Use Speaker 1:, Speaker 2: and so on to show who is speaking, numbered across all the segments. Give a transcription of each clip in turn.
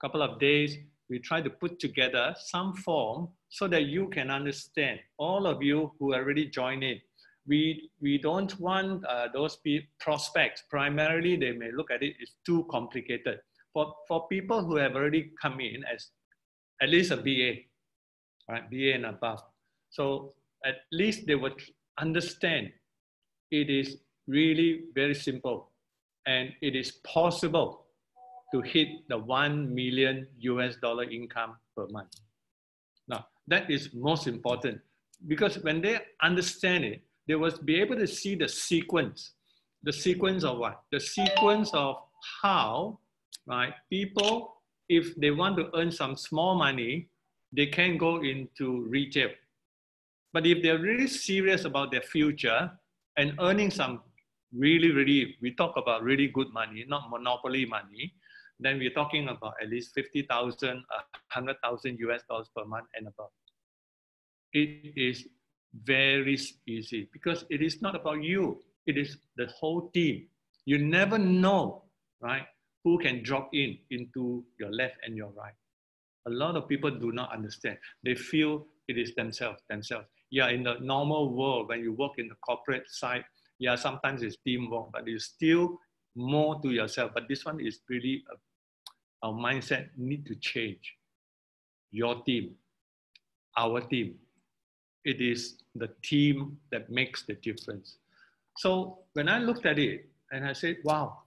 Speaker 1: couple of days, we try to put together some form so that you can understand, all of you who already joined in. We don't want those prospects, primarily they may look at it as too complicated. For people who have already come in as at least a BA, right, BA and above. So at least they would understand it is really very simple and it is possible to hit the $1 million US income per month. Now, that is most important because when they understand it, they will be able to see the sequence. The sequence of what? The sequence of how, right, people, if they want to earn some small money, they can go into retail. But if they're really serious about their future and earning some really, we talk about really good money, not monopoly money, then we're talking about at least 50,000, 100,000 US dollars per month and above. It is very easy because it is not about you. It is the whole team. You never know, right, who can drop into your left and your right. A lot of people do not understand. They feel it is themselves. Yeah, in the normal world, when you work in the corporate side, yeah, sometimes it's teamwork, but it's still more to yourself. But this one is really, our mindset need to change. Your team, our team. It is the team that makes the difference. So when I looked at it and I said, wow,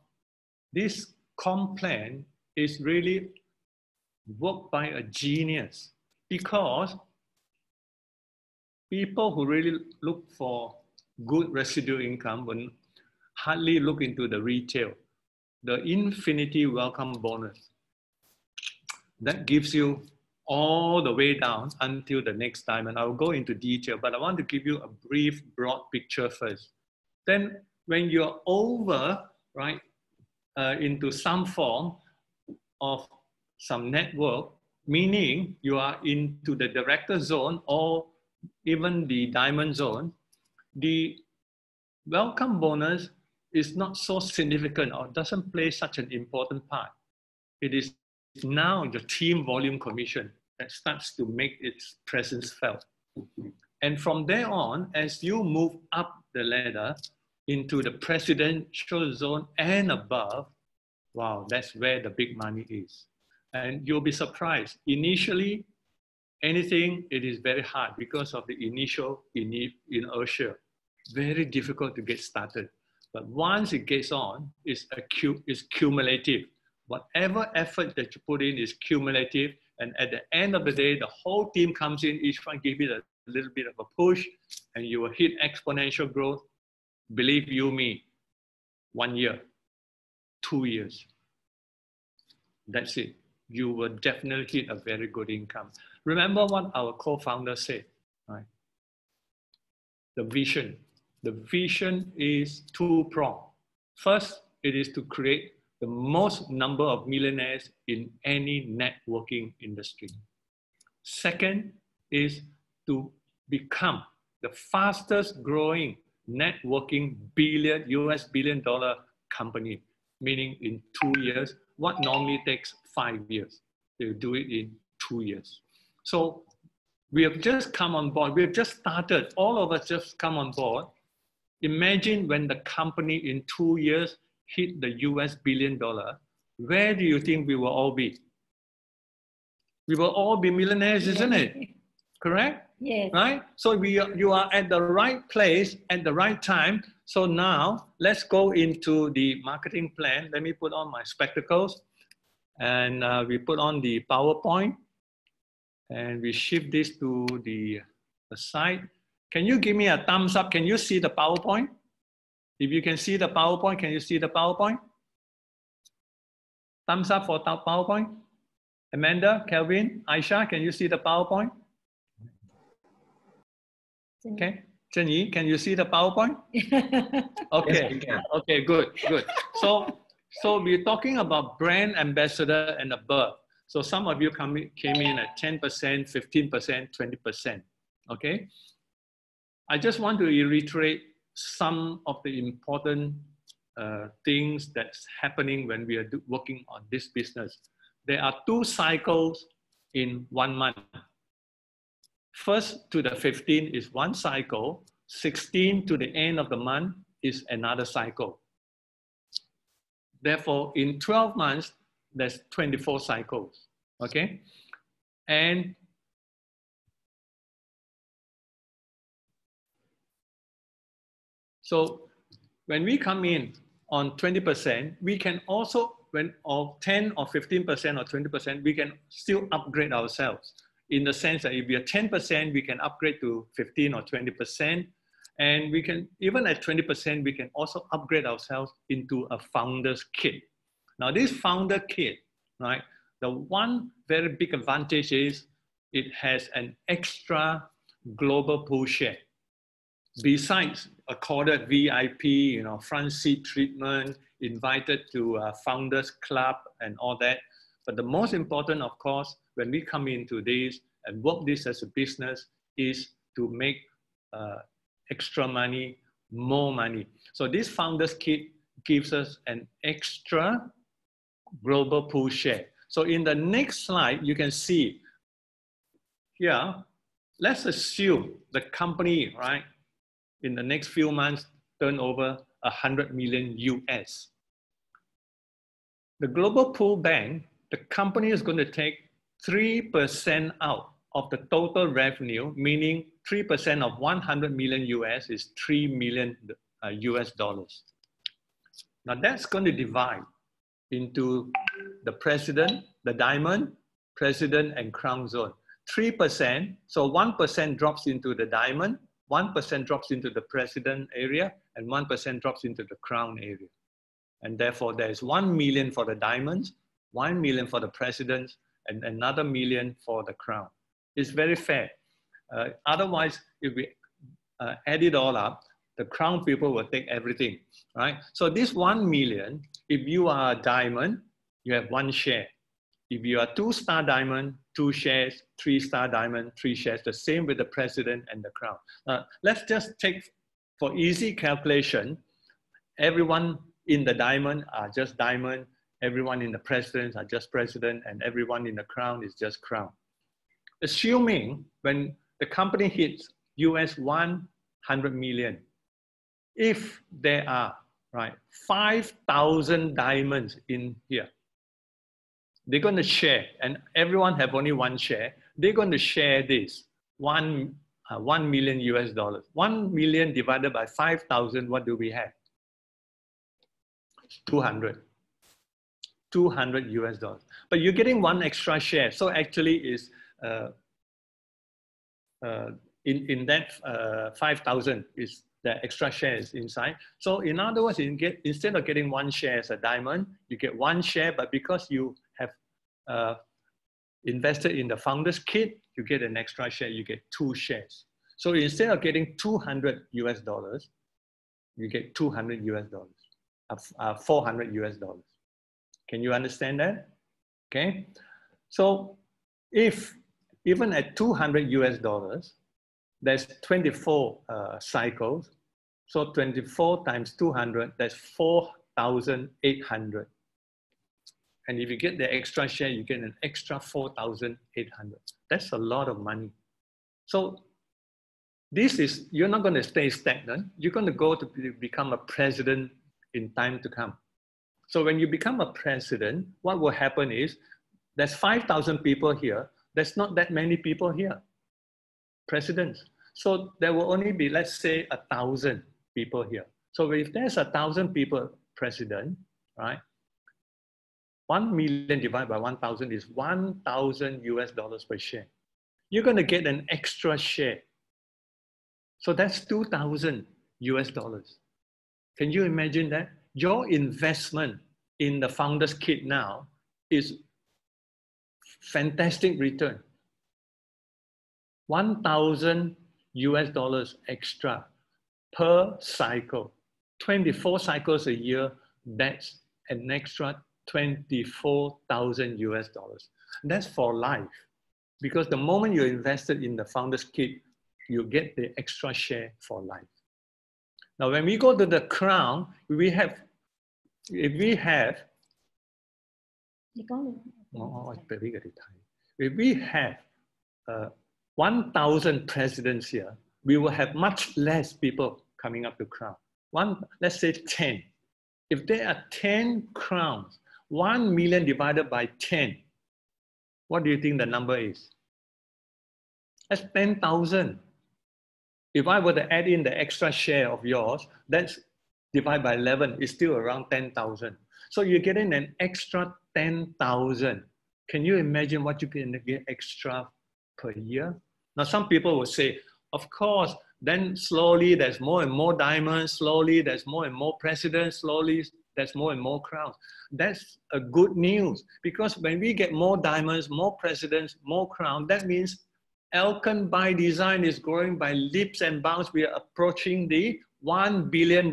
Speaker 1: this comp plan is really worked by a genius because people who really look for good residual income will hardly look into the retail, the infinity welcome bonus. That gives you all the way down until the next time, and I'll go into detail, but I want to give you a brief, broad picture first. Then when you're over, right, into some form of some network, meaning you are into the director zone or even the diamond zone, the welcome bonus is not so significant or doesn't play such an important part. It is now the team volume commission that starts to make its presence felt. And from there on, as you move up the ladder into the presidential zone and above, wow, that's where the big money is. And you'll be surprised. Initially, anything, it is very hard because of the initial inertia. Very difficult to get started. But once it gets on, it's cumulative. Whatever effort that you put in is cumulative. And at the end of the day, the whole team comes in, each one gives it a little bit of a push, and you will hit exponential growth. Believe you me, 1 year, 2 years. That's it. You will definitely hit a very good income. Remember what our co-founder said, right? The vision. The vision is two-pronged. First, it is to create the most number of millionaires in any networking industry. Second is to become the fastest growing networking US billion dollar company, meaning in 2 years, what normally takes 5 years, they'll do it in 2 years. So we have just come on board, we have just started, all of us just come on board. Imagine when the company in 2 years hit the US billion dollar, where do you think we will all be? We will all be millionaires, isn't it? Correct?
Speaker 2: Yes.
Speaker 1: Right? So you are at the right place at the right time. So now let's go into the marketing plan. Let me put on my spectacles and we put on the PowerPoint and we shift this to the side. Can you give me a thumbs up? Can you see the PowerPoint? If you can see the PowerPoint, can you see the PowerPoint? Thumbs up for PowerPoint. Amanda, Kelvin, Aisha, can you see the PowerPoint? Okay. Zhenyi, can you see the PowerPoint? Okay.
Speaker 3: Yes,
Speaker 1: okay, good. So we're talking about brand ambassador and above. So some of you came in at 10%, 15%, 20%. Okay. I just want to reiterate some of the important things that's happening when we are working on this business. there are 2 cycles in 1 month. First to the 15 is 1 cycle, 16 to the end of the month is another cycle. Therefore, in 12 months, there's 24 cycles, okay? And so when we come in on 20%, we can also, when of 10 or 15% or 20%, we can still upgrade ourselves. In the sense that if we are 10%, we can upgrade to 15 or 20%. And we can, even at 20%, we can also upgrade ourselves into a founder's kit. Now this founder kit, right? The one very big advantage is it has an extra global pool share. Besides accorded VIP, you know, front seat treatment, invited to a founders club and all that. But the most important, of course, when we come into this and work this as a business is to make extra money, more money. So this founders kit gives us an extra global pool share. So in the next slide, you can see here, let's assume the company, right, in the next few months, turn over 100 million US. The global pool bank, the company is going to take 3% out of the total revenue, meaning 3% of 100 million US is 3 million US dollars. Now that's going to divide into the president, the diamond, president, and crown zone. 3%, so 1% drops into the diamond, 1% drops into the president area, and 1% drops into the crown area. And therefore, there is 1 million for the diamonds, 1 million for the presidents, and another million for the crown. It's very fair. Otherwise, if we add it all up, the crown people will take everything, right? So this 1 million, if you are a diamond, you have 1 share. If you are 2-star diamond, 2 shares, 3-star diamond, 3 shares, the same with the president and the crown. Let's just take, for easy calculation, everyone in the diamond are just diamond, everyone in the president are just president, and everyone in the crown is just crown. Assuming when the company hits US 100 million, if there are, right, 5,000 diamonds in here, they're going to share, and everyone have only 1 share. They're going to share this 1 million US dollars. 1 million divided by 5,000, what do we have? 200 US dollars. But you're getting 1 extra share. So actually is in that 5,000 is the extra shares inside. So in other words, instead of getting 1 share as a diamond, you get 1 share, but because you have invested in the founder's kit, you get an extra share, you get 2 shares. So instead of getting 200 US dollars, you get 200 US dollars, 400 US dollars. Can you understand that? Okay. So if even at 200 US dollars, there's 24 cycles. So 24 times 200, that's 4,800. And if you get the extra share, you get an extra 4,800. That's a lot of money. So this is, you're not going to stay stagnant. You're going to go to become a president in time to come. So when you become a president, what will happen is there's 5,000 people here. There's not that many people here, presidents. So there will only be, let's say, 1,000 people here. So if there's 1,000 people president, right? 1 million divided by 1,000 is 1,000 US dollars per share. You're going to get an extra share. So that's 2,000 US dollars. Can you imagine that? Your investment in the founder's kit now is fantastic return. 1,000 US dollars extra per cycle. 24 cycles a year, that's an extra 24,000 US dollars. That's for life. Because the moment you're invested in the founder's kit, you get the extra share for life. Now, when we go to the crown, if we have If we have 1,000 presidents here, we will have much less people coming up to crown. Let's say 10. If there are 10 crowns, 1 million divided by 10, what do you think the number is? That's 10,000. If I were to add in the extra share of yours, that's divided by 11, it's still around 10,000. So you're getting an extra 10,000. Can you imagine what you can get extra per year? Now, some people will say, of course, then slowly there's more and more diamonds, slowly there's more and more presidents, slowly there's more and more crowns. That's a good news, because when we get more diamonds, more presidents, more crowns, that means ElkenByDzyne is growing by leaps and bounds. We are approaching the $1 billion.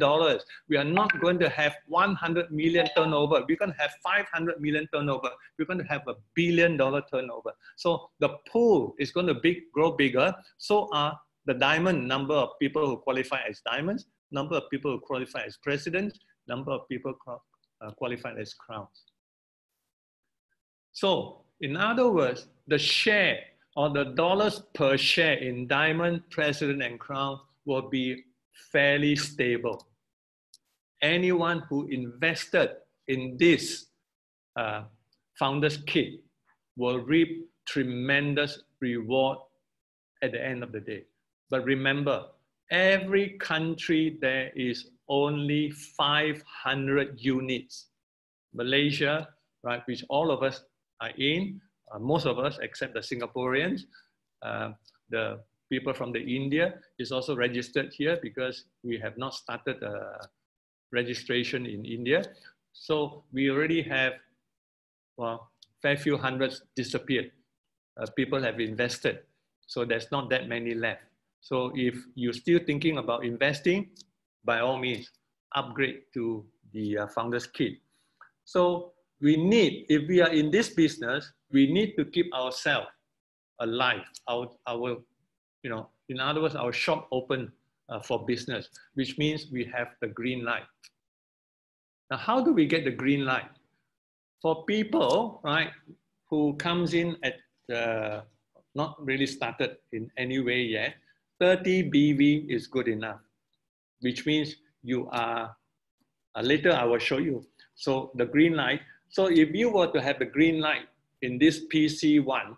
Speaker 1: We are not going to have 100 million turnover. We're going to have 500 million turnover. We're going to have $1 billion turnover. So the pool is going to grow bigger. So are the diamond number of people who qualify as diamonds, number of people who qualify as presidents, number of people qualified as crowns. So in other words, the share or the dollars per share in diamond, president, and crown will be fairly stable. Anyone who invested in this founder's kit will reap tremendous reward at the end of the day. But remember, every country there is only 500 units. Malaysia, right, which all of us are in, most of us except the Singaporeans, the people from the India is also registered here because we have not started registration in India. So we already have, well, fair few hundreds disappeared. People have invested. So there's not that many left. So if you're still thinking about investing, by all means, upgrade to the founder's kit. So we need, if we are in this business, we need to keep ourselves alive. Our you know, in other words, our shop open for business, which means we have the green light. Now, how do we get the green light? For people, right, who comes in at not really started in any way yet, 30 BV is good enough, which means you are, later I will show you. So the green light, so if you were to have the green light in this PC1,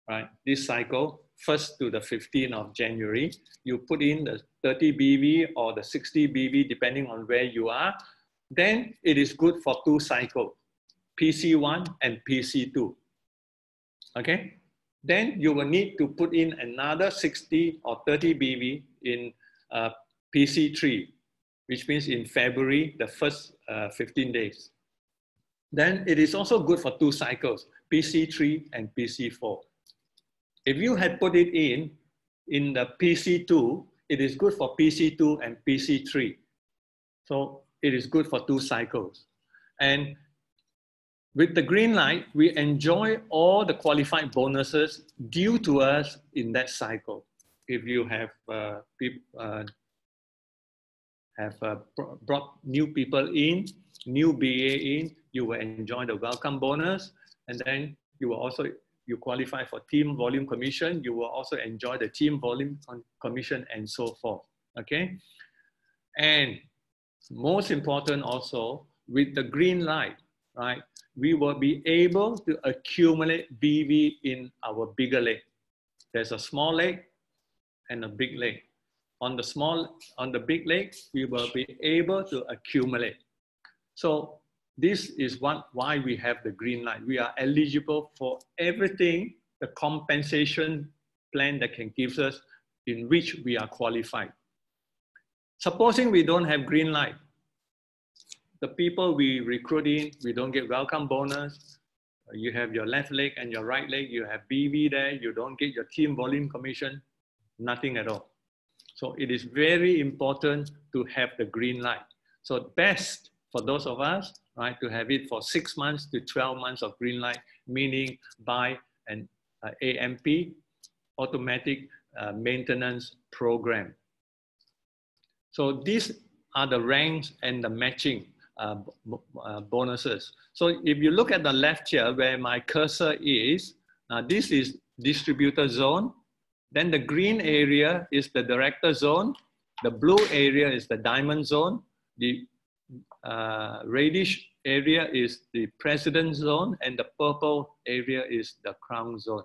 Speaker 1: right, this cycle, 1st to the 15th of January, you put in the 30 BV or the 60 BV, depending on where you are, then it is good for 2 cycles, PC1 and PC2, okay? Then you will need to put in another 60 or 30 BV in PC3, which means in February, the first 15 days. Then it is also good for 2 cycles, PC3 and PC4. If you had put it in the PC2, it is good for PC2 and PC3. So it is good for 2 cycles. And with the green light, we enjoy all the qualified bonuses due to us in that cycle. If you have brought new people in, new BA in, you will enjoy the welcome bonus, and then you will also, you qualify for team volume commission, you will also enjoy the team volume commission and so forth, okay? And most important also, with the green light, right, we will be able to accumulate BV in our bigger leg. There's a small leg and a big leg. On the big leg, we will be able to accumulate. So this is why we have the green light. We are eligible for everything, the compensation plan that can give us, in which we are qualified. Supposing we don't have green light, the people we recruit in, we don't get welcome bonus. You have your left leg and your right leg, you have BV there, you don't get your team volume commission, nothing at all. So it is very important to have the green light. So best for those of us, right, to have it for 6 months to 12 months of green light, meaning by an AMP, automatic maintenance program. So these are the ranks and the matching. bonuses. So if you look at the left here where my cursor is, now this is distributor zone. Then the green area is the director zone. The blue area is the diamond zone. The reddish area is the president zone, and the purple area is the crown zone.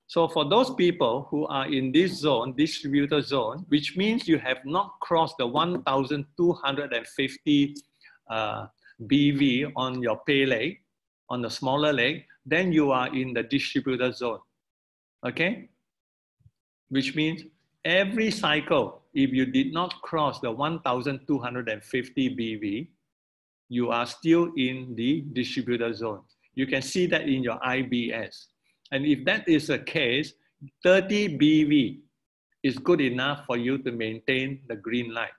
Speaker 1: So for those people who are in this zone, distributor zone, which means you have not crossed the 1,250 BV on your pay leg, on the smaller leg, then you are in the distributor zone, okay? Which means every cycle, if you did not cross the 1,250 BV, you are still in the distributor zone. You can see that in your IBS. And if that is the case, 30 BV is good enough for you to maintain the green light.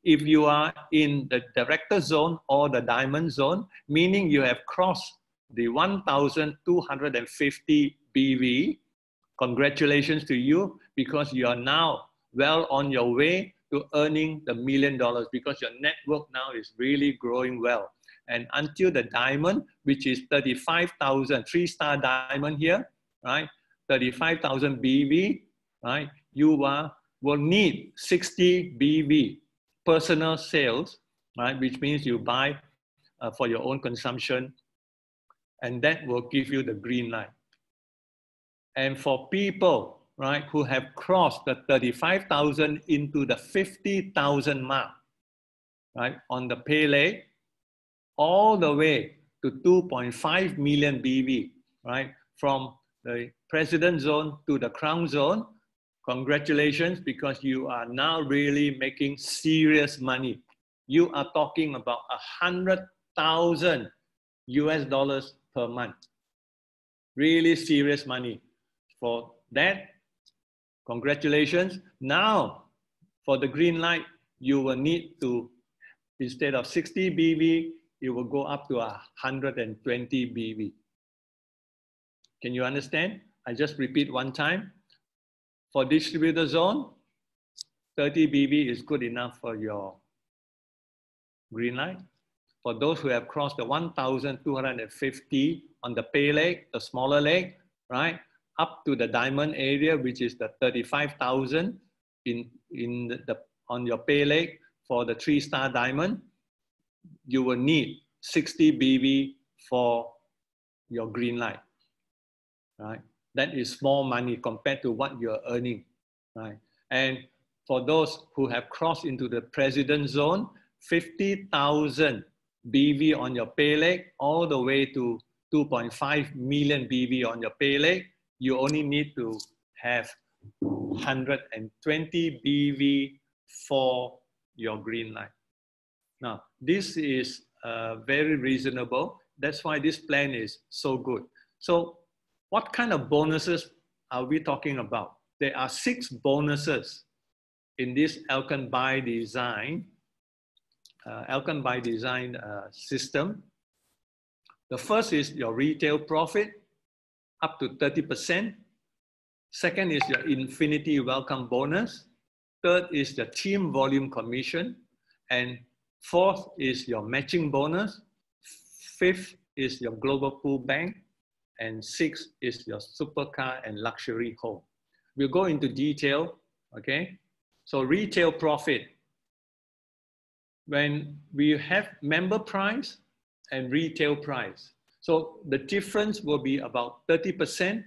Speaker 1: If you are in the director zone or the diamond zone, meaning you have crossed the 1,250 BV, congratulations to you, because you are now well on your way to earning the $1 million, because your network now is really growing well. And until the diamond, which is 35,000, 3-star diamond here, right? 35,000 BV, right? You will need 60 BV personal sales, right? Which means you buy for your own consumption, and that will give you the green light. And for people, right, who have crossed the 35,000 into the 50,000 mark, right, on the pay leg, all the way to 2.5 million BV, right, from the president zone to the crown zone, congratulations, because you are now really making serious money. You are talking about 100,000 US dollars per month. Really serious money. For that, congratulations. Now, for the green light, you will need to, instead of 60 BV, it will go up to 120 BV. Can you understand? I just repeat one time. For distributor zone, 30 BV is good enough for your green light. For those who have crossed the 1,250 on the pay leg, the smaller leg, right, up to the diamond area, which is the 35,000 on your pay leg for the 3-star diamond, you will need 60 BV for your green light, right? That is small money compared to what you're earning, right? And for those who have crossed into the president zone, 50,000 BV on your pay leg, all the way to 2.5 million BV on your pay leg, you only need to have 120 BV for your green light. Now, this is very reasonable. That's why this plan is so good. So what kind of bonuses are we talking about? There are 6 bonuses in this ElkenByDzyne system. The first is your retail profit, up to 30%. Second is your infinity welcome bonus. Third is the team volume commission. And fourth is your matching bonus. Fifth is your global pool bank. And sixth is your supercar and luxury home. We'll go into detail, okay? So retail profit. When we have member price and retail price, so the difference will be about 30%.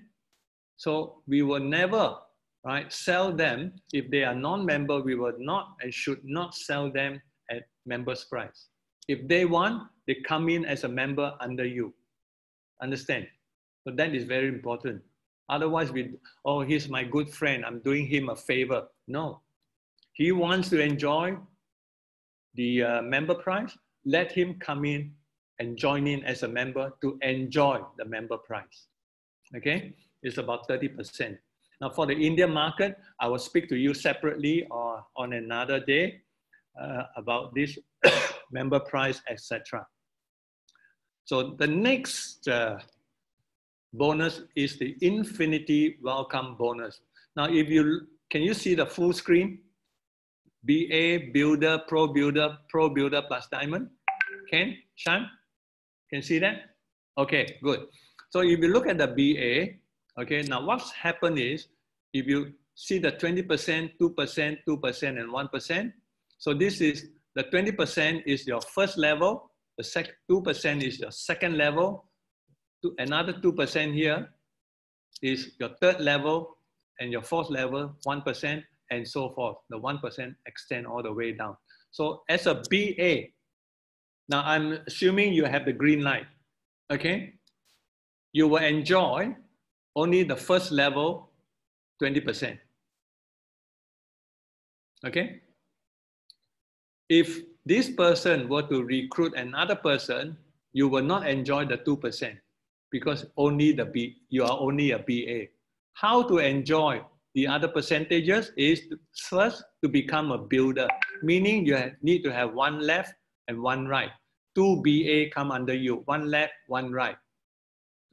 Speaker 1: So we will never, right, sell them. If they are non-member, we will not and should not sell them at member's price. If they want, they come in as a member under you. Understand? So that is very important. Otherwise, oh, he's my good friend, I'm doing him a favor. No. He wants to enjoy the member price. Let him come in and join in as a member to enjoy the member price. Okay? It's about 30%. Now for the Indian market, I will speak to you separately or on another day about this member price, etc. So the next bonus is the infinity welcome bonus. Now can you see the full screen? BA, builder, pro builder plus diamond. Ken, Shan, can see that? Okay, good. So if you look at the BA, okay, now what's happened is, if you see the 20%, 2%, 2%, and 1%, so this is, the 20% is your first level, the 2% is your second level, another 2% here is your third level, and your fourth level, 1%, and so forth. The 1% extend all the way down. So as a BA, now I'm assuming you have the green light, okay? You will enjoy only the first level 20%, okay? If this person were to recruit another person, you will not enjoy the 2% because you are only a BA. How to enjoy the other percentages is first to become a builder, meaning you need to have one left and one right. 2 BA come under you, one left, one right.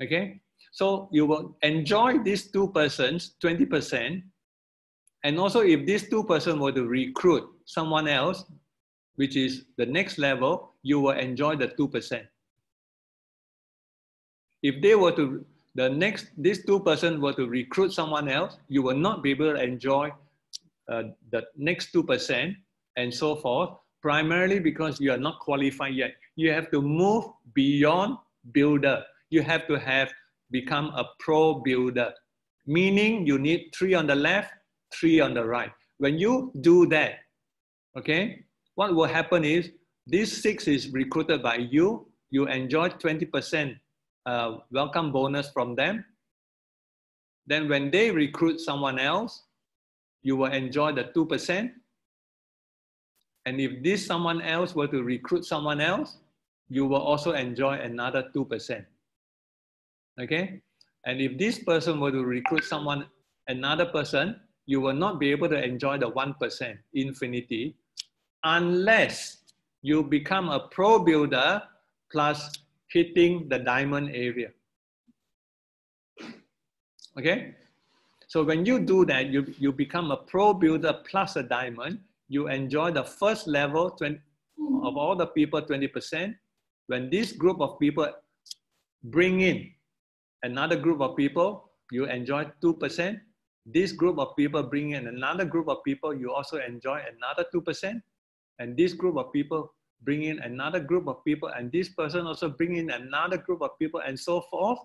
Speaker 1: Okay? So you will enjoy these two persons 20%. And also if these two persons were to recruit someone else, which is the next level, you will enjoy the 2%. If they were to, these two persons were to recruit someone else, you will not be able to enjoy the next 2% and so forth, primarily because you are not qualified yet. You have to move beyond builder. You have to become a pro builder, meaning you need 3 on the left, 3 on the right. When you do that, okay, what will happen is this 6 is recruited by you. You enjoy 20% welcome bonus from them. Then when they recruit someone else, you will enjoy the 2%. And if this someone else were to recruit someone else, you will also enjoy another 2%. Okay? And if this person were to recruit another person, you will not be able to enjoy the 1% infinity unless you become a pro builder plus hitting the diamond area. Okay? So when you do that, you become a pro builder plus a diamond, you enjoy the first level of all the people 20%. When this group of people bring in another group of people, you enjoy 2%. This group of people bring in another group of people, you also enjoy another 2%. And this group of people bring in another group of people, and this person also bring in another group of people, and so forth.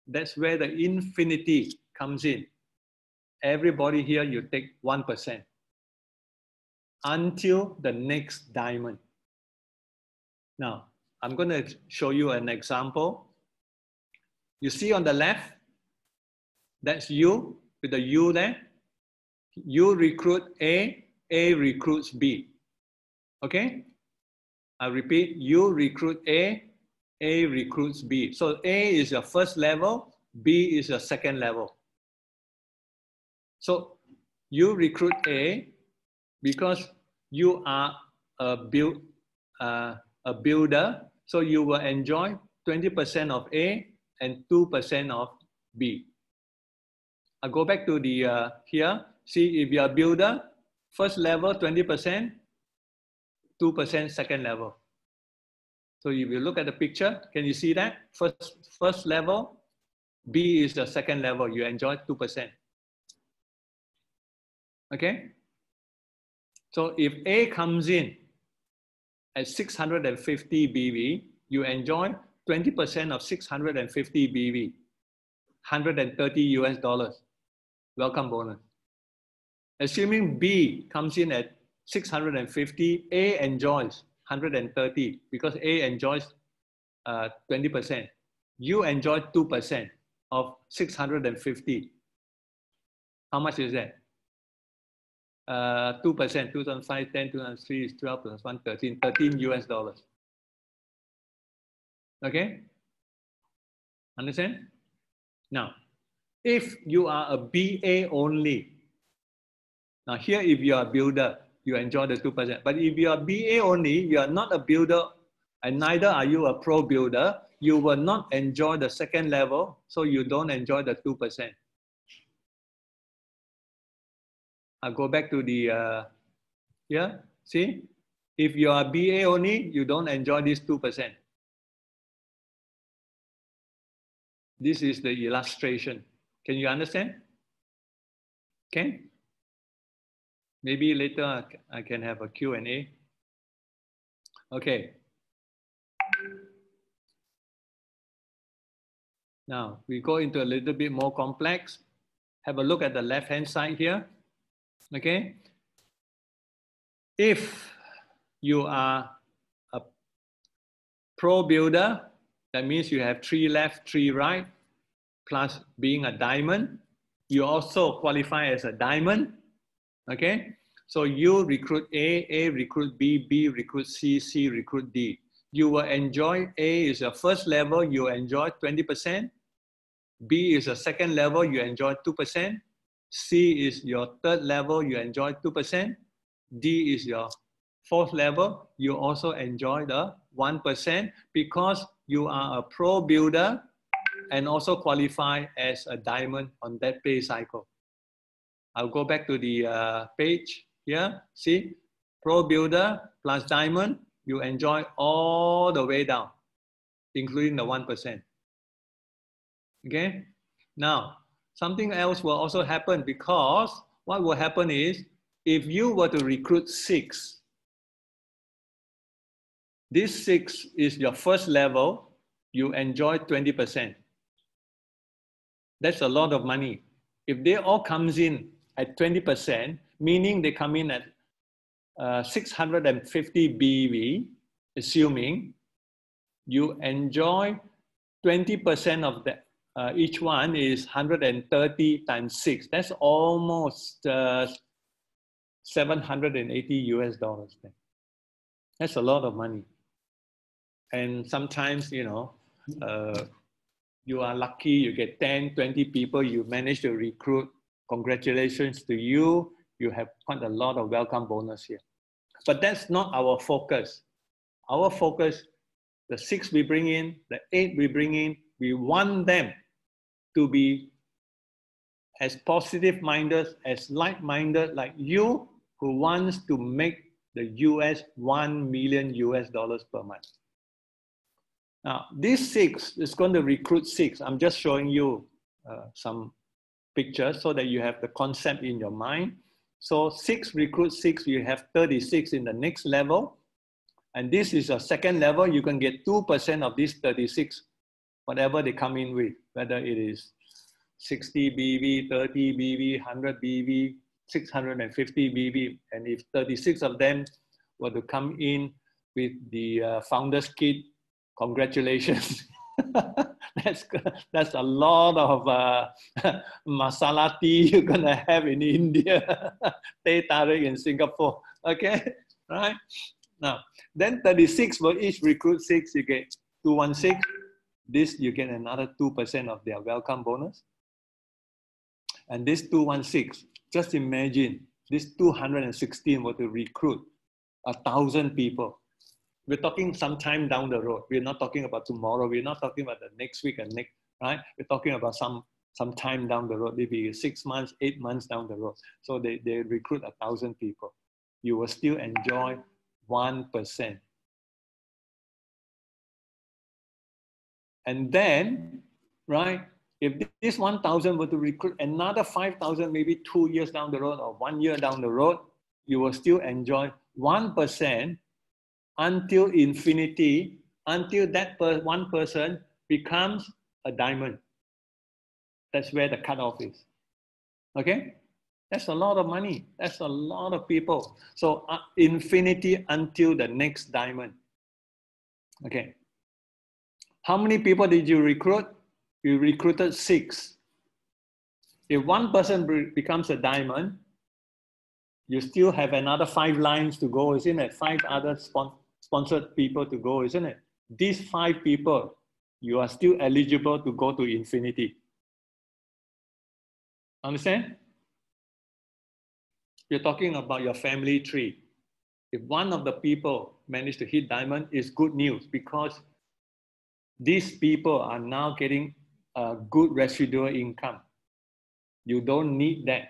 Speaker 1: That's where the infinity comes in. Everybody here, you take 1% until the next diamond. Now, I'm going to show you an example. You see on the left, that's you with the U there. You recruit A recruits B. Okay? I repeat, you recruit A recruits B. So A is your first level, B is your second level. So you recruit A because you are a builder, so you will enjoy 20% of A and 2% of B. I'll go back to the here. See, if you're a builder, first level 20%, 2% second level. So if you look at the picture, can you see that? First level, B is the second level, you enjoy 2%. Okay? So if A comes in at 650 BV, you enjoy 20% of 650 BV, 130 US dollars, welcome bonus. Assuming B comes in at 650, A enjoys 130 because A enjoys 20%. You enjoy 2% of 650. How much is that? 2%, 2005, 10, 2003 is 12 plus 1, 13 US dollars. Okay? Understand? Now, if you are a BA only, now here if you are a builder, you enjoy the 2%. But if you are BA only, you are not a builder and neither are you a pro builder, you will not enjoy the second level, so you don't enjoy the 2%. I'll go back to the, here, see? If you are BA only, you don't enjoy this 2%. This is the illustration. Can you understand? Okay. Maybe later I can have a Q&A. Okay. Now we go into a little bit more complex. Have a look at the left-hand side here. Okay. If you are a pro builder, that means you have 3 left, 3 right, plus being a diamond. You also qualify as a diamond. Okay. So you recruit A recruit B recruit C recruit D. You will enjoy, A is your first level, you enjoy 20%. B is a second level, you enjoy 2%. C is your third level, you enjoy 2%. D is your fourth level, you also enjoy the 1% because you are a pro builder and also qualify as a diamond on that pay cycle. I'll go back to the page here. See, pro builder plus diamond, you enjoy all the way down, including the 1%. Okay. Now, something else will also happen because what will happen is if you were to recruit 6, this 6 is your first level, you enjoy 20%. That's a lot of money. If they all comes in at 20%, meaning they come in at 650 BV, assuming you enjoy 20% of that. Each one is 130 times 6. That's almost $780 US. That's a lot of money. And sometimes, you know, you are lucky, you get 10, 20 people, you manage to recruit. Congratulations to you. You have quite a lot of welcome bonus here. But that's not our focus. Our focus, the 6 we bring in, the 8 we bring in, we want them to be as positive-minded, as like-minded like you, who wants to make the US $1 million US per month. Now, this 6 is going to recruit 6. I'm just showing you some pictures so that you have the concept in your mind. So 6 recruit 6, you have 36 in the next level. And this is a second level. You can get 2% of these 36, whatever they come in with, whether it is 60 BV, 30 BV, 100 BV, 650 BV. And if 36 of them were to come in with the founder's kit, congratulations. That's a lot of masala tea you're going to have in India, teh tarik in Singapore. Okay, right? Now, then 36 will each recruit 6, you get 216. This, you get another 2% of their welcome bonus. And this 216, just imagine this 216 were to recruit 1,000 people. We're talking sometime down the road. We're not talking about tomorrow. We're not talking about the next week and next, right? We're talking about some time down the road, maybe 6 months, 8 months down the road. So they recruit 1,000 people. You will still enjoy 1%. And then, right, if this 1,000 were to recruit another 5,000, maybe 2 years down the road or 1 year down the road, you will still enjoy 1% until infinity, until that one person becomes a diamond. That's where the cutoff is. Okay? That's a lot of money. That's a lot of people. So infinity until the next diamond. Okay. How many people did you recruit? You recruited 6. If one person becomes a diamond, you still have another 5 lines to go, isn't it? 5 other sponsored people to go, isn't it? These 5 people, you are still eligible to go to infinity. Understand? You're talking about your family tree. If one of the people managed to hit diamond, it's good news because these people are now getting a good residual income. You don't need that.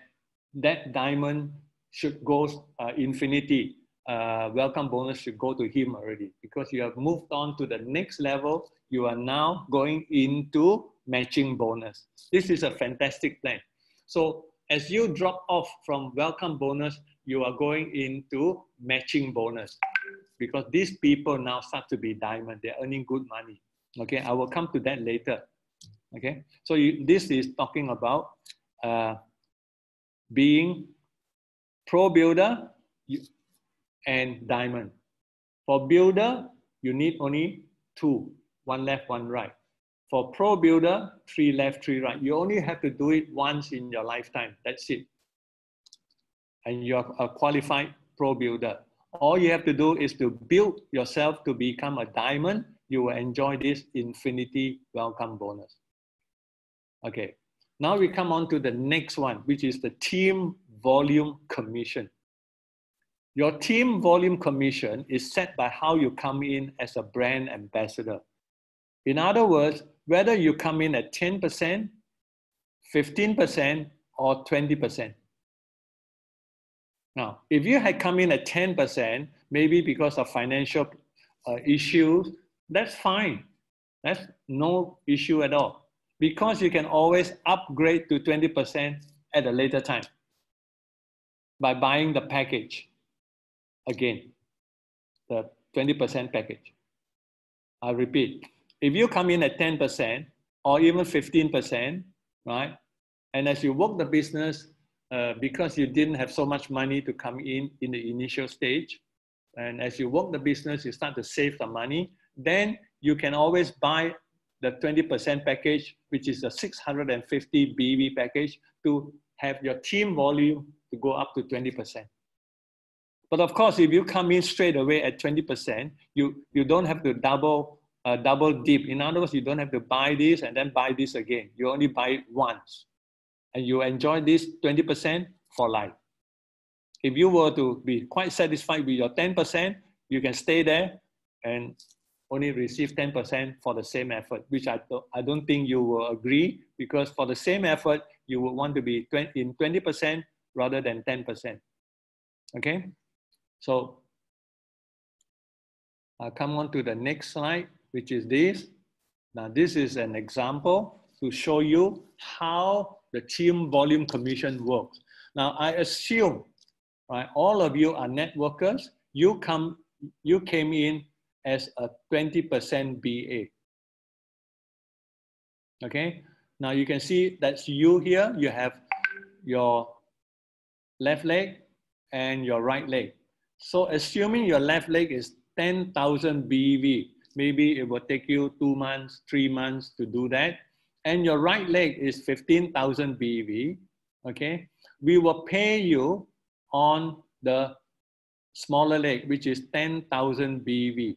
Speaker 1: That diamond should go infinity welcome bonus should go to him already, because you have moved on to the next level. You are now going into matching bonus. This is a fantastic plan. So as you drop off from welcome bonus, you are going into matching bonus, because these people now start to be diamond. They're earning good money. Okay, I will come to that later. Okay, so this is talking about being pro builder and diamond. For builder, you need only 2, 1 left, 1 right. For pro builder, 3 left, 3 right. You only have to do it once in your lifetime. That's it. And you're a qualified pro builder. All you have to do is to build yourself to become a diamond. You will enjoy this infinity welcome bonus. Okay, now we come on to the next one, which is the team volume commission. Your team volume commission is set by how you come in as a brand ambassador. In other words, whether you come in at 10%, 15%, or 20%. Now, if you had come in at 10%, maybe because of financial issues, that's fine. That's no issue at all, because you can always upgrade to 20% at a later time by buying the package again, the 20% package. I repeat, if you come in at 10% or even 15%, right? And as you work the business, because you didn't have so much money to come in the initial stage, and as you work the business, you start to save the money, then you can always buy the 20% package, which is a 650 BV package, to have your team volume to go up to 20%. But of course, if you come in straight away at 20%, you don't have to double dip. In other words, you don't have to buy this and then buy this again. You only buy it once. And you enjoy this 20% for life. If you were to be quite satisfied with your 10%, you can stay there and only receive 10% for the same effort, which I don't think you will agree, because for the same effort, you would want to be in 20% rather than 10%. Okay? So I'll come on to the next slide, which is this. Now, this is an example to show you how the team volume commission works. Now, I assume, right, all of you are networkers. You came in as a 20% BA. Okay? Now, you can see that's you here. You have your left leg and your right leg. So assuming your left leg is 10,000 BV, maybe it will take you 2 months, 3 months to do that. And your right leg is 15,000 BV, okay? We will pay you on the smaller leg, which is 10,000 BV.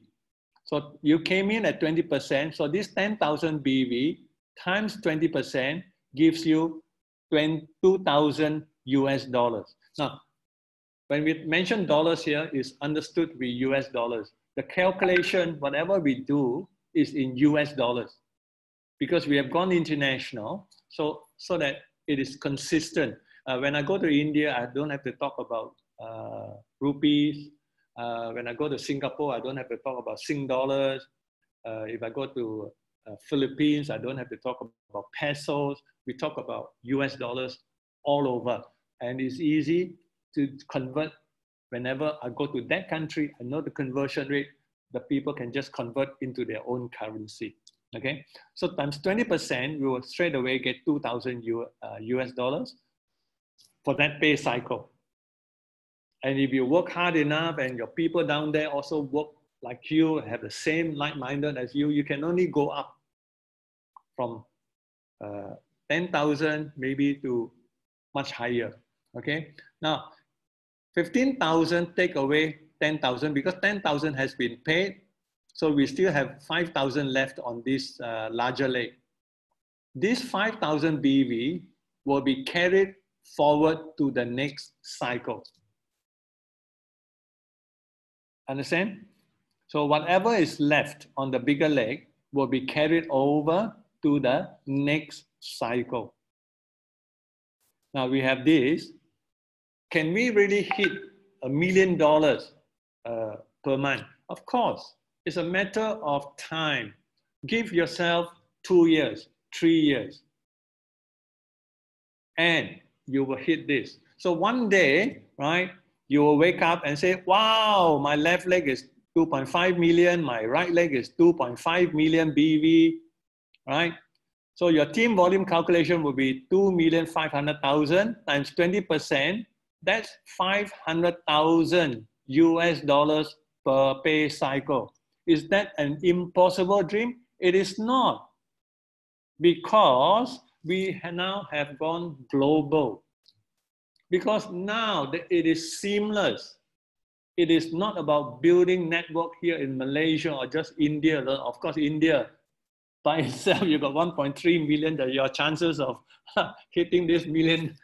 Speaker 1: So you came in at 20%. So this 10,000 BV times 20% gives you 22,000 US dollars. Now, when we mention dollars here, is understood with US dollars. The calculation, whatever we do, is in US dollars, because we have gone international, so that it is consistent. When I go to India, I don't have to talk about rupees. When I go to Singapore, I don't have to talk about Sing dollars. If I go to Philippines, I don't have to talk about pesos. We talk about US dollars all over. And it's easy to convert. Whenever I go to that country, I know the conversion rate, the people can just convert into their own currency. Okay, so times 20%, we will straight away get 2,000 US dollars for that pay cycle. And if you work hard enough and your people down there also work like you, have the same like-minded as you, you can only go up from 10,000 maybe to much higher. Okay, now 15,000 take away 10,000, because 10,000 has been paid. So we still have 5,000 left on this larger leg. This 5,000 BV will be carried forward to the next cycle. Understand? So whatever is left on the bigger leg will be carried over to the next cycle. Now we have this. Can we really hit $1 million per month. Of course, it's a matter of time. Give yourself 2 years, 3 years, and you will hit this. So one day, right, you will wake up and say, wow, my left leg is 2.5 million, my right leg is 2.5 million BV, right? So your team volume calculation will be 2,500,000 times 20%. That's 500,000 US dollars per pay cycle. Is that an impossible dream? It is not, because we now have gone global. Because now it is seamless. It is not about building network here in Malaysia or just India. Of course, India by itself, you got 1.3 million, your chances of hitting this $1 million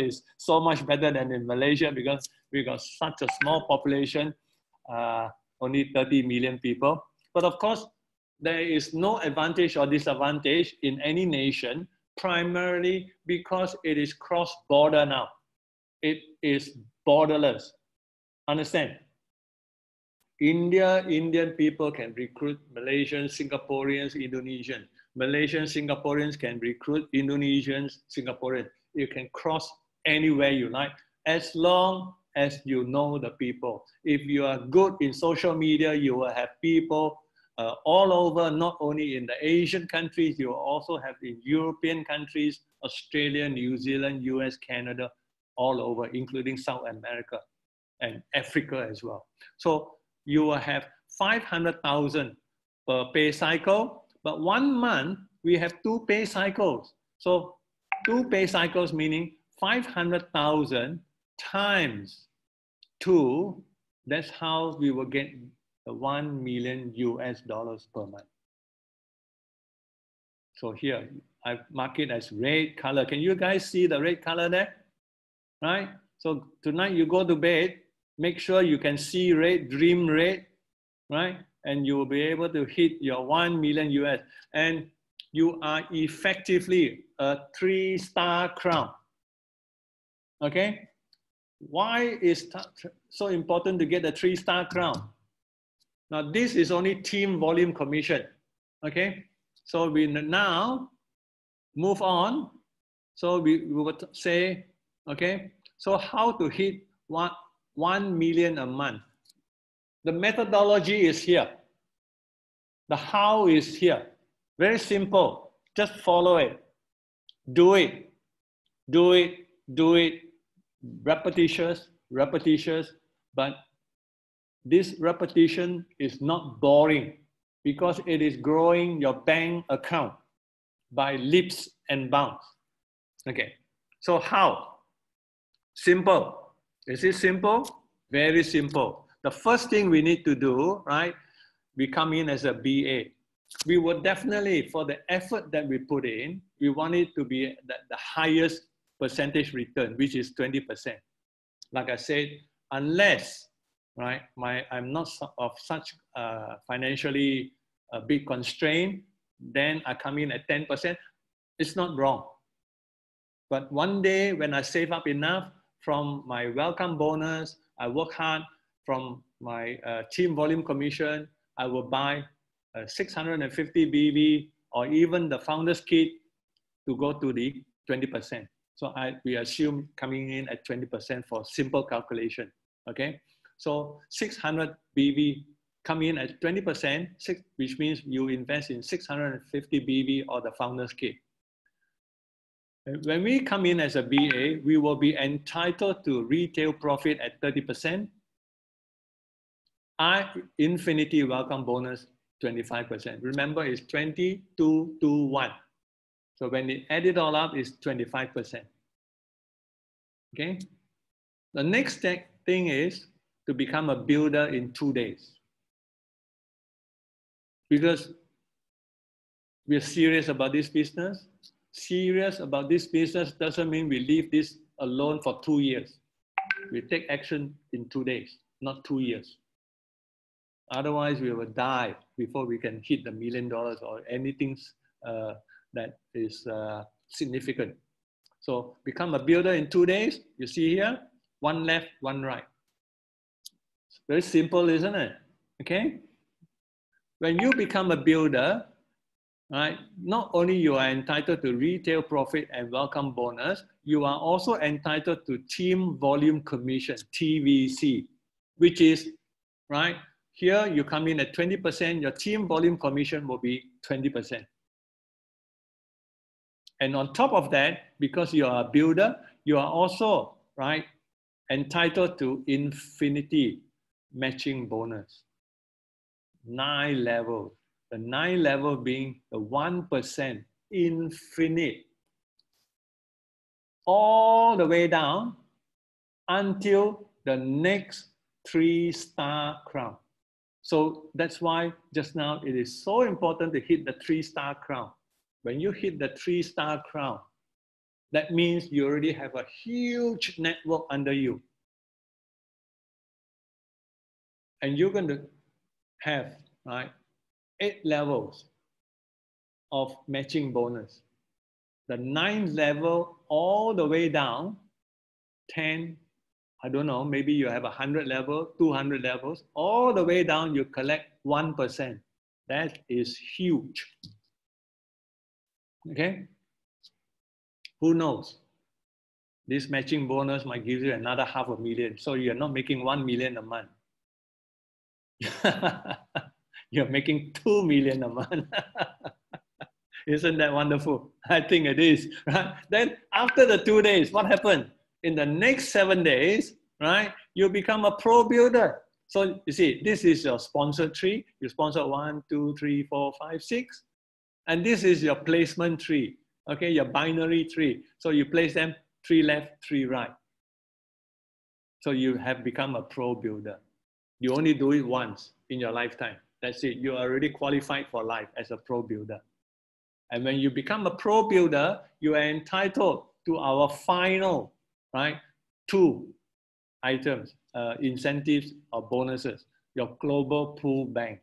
Speaker 1: is so much better than in Malaysia, because we got such a small population, only 30 million people. But of course, there is no advantage or disadvantage in any nation, primarily because it is cross-border now. It is borderless. Understand? Indian people can recruit Malaysians, Singaporeans, Indonesians. Malaysians, Singaporeans can recruit Indonesians, Singaporeans. You can cross anywhere you like, as long as you know the people. If you are good in social media, you will have people all over, not only in the Asian countries, you will also have in European countries, Australia, New Zealand, US, Canada, all over, including South America and Africa as well. So you will have 500,000 per pay cycle, but 1 month we have 2 pay cycles. So 2 pay cycles meaning 500,000 times 2. That's how we will get the 1 million US dollars per month. So here I mark it as red color. Can you guys see the red color there? Right? So tonight you go to bed, make sure you can see red, dream red, right? And you will be able to hit your 1 million US. And you are effectively a 3-star crown. Okay? Why is so important to get a 3-star crown? Now this is only team volume commission. Okay? So we now move on. So we would say, okay, so how to hit 1 million a month? The methodology is here. The how is here. Very simple. Just follow it. Do it. Do it. Do it. Repetitious. Repetitious. But this repetition is not boring, because it is growing your bank account by leaps and bounds. Okay. So how? Simple. Is it simple? Very simple. The first thing we need to do, right? We come in as a BA. We would definitely, for the effort that we put in, we want it to be the highest percentage return, which is 20%. Like I said, unless, right, I'm not of such financially big constraint, then I come in at 10%. It's not wrong. But one day when I save up enough from my welcome bonus, I work hard from my team volume commission, I will buy 650 BV or even the founder's kit to go to the 20%. So we assume coming in at 20% for simple calculation, okay? So 600 BV come in at 20%, which means you invest in 650 BV or the founder's kit. When we come in as a BA, we will be entitled to retail profit at 30%. Infinity welcome bonus 25%. Remember, it's 20, 2, 2, 1. So when you add it all up, it's 25%. Okay. The next thing is to become a builder in 2 days. Because we're serious about this business. Serious about this business doesn't mean we leave this alone for 2 years. We take action in 2 days, not 2 years. Otherwise, we will die before we can hit the $1 million or anything that is significant. So become a builder in 2 days. You see here, 1 left, 1 right. It's very simple, isn't it? Okay. When you become a builder, right, not only you are entitled to retail profit and welcome bonus, you are also entitled to team volume commission, TVC, which is, right, here you come in at 20%, your team volume commission will be 20%. And on top of that, because you are a builder, you are also, right, entitled to infinity matching bonus. 9 levels. The 9 level being the 1% infinite. All the way down until the next 3-star crown. So that's why just now it is so important to hit the 3-star crown. When you hit the 3-star crown, that means you already have a huge network under you. And you're going to have, right, 8 levels of matching bonus. The 9th level all the way down, 10, I don't know, maybe you have 100 levels, 200 levels, all the way down you collect 1%. That is huge. Okay? Who knows? This matching bonus might give you another $500,000. So you're not making 1 million a month. You're making 2 million a month. Isn't that wonderful? I think it is, right? Then after the 2 days, what happened? In the next 7 days, right, you become a pro builder. So you see, this is your sponsored tree. You sponsor 1, 2, 3, 4, 5, 6. And this is your placement tree, okay, your binary tree. So you place them 3 left, 3 right. So you have become a pro builder. You only do it once in your lifetime. That's it. You are already qualified for life as a pro builder. And when you become a pro builder, you are entitled to our final, right, 2 items, incentives or bonuses, your global pool bank.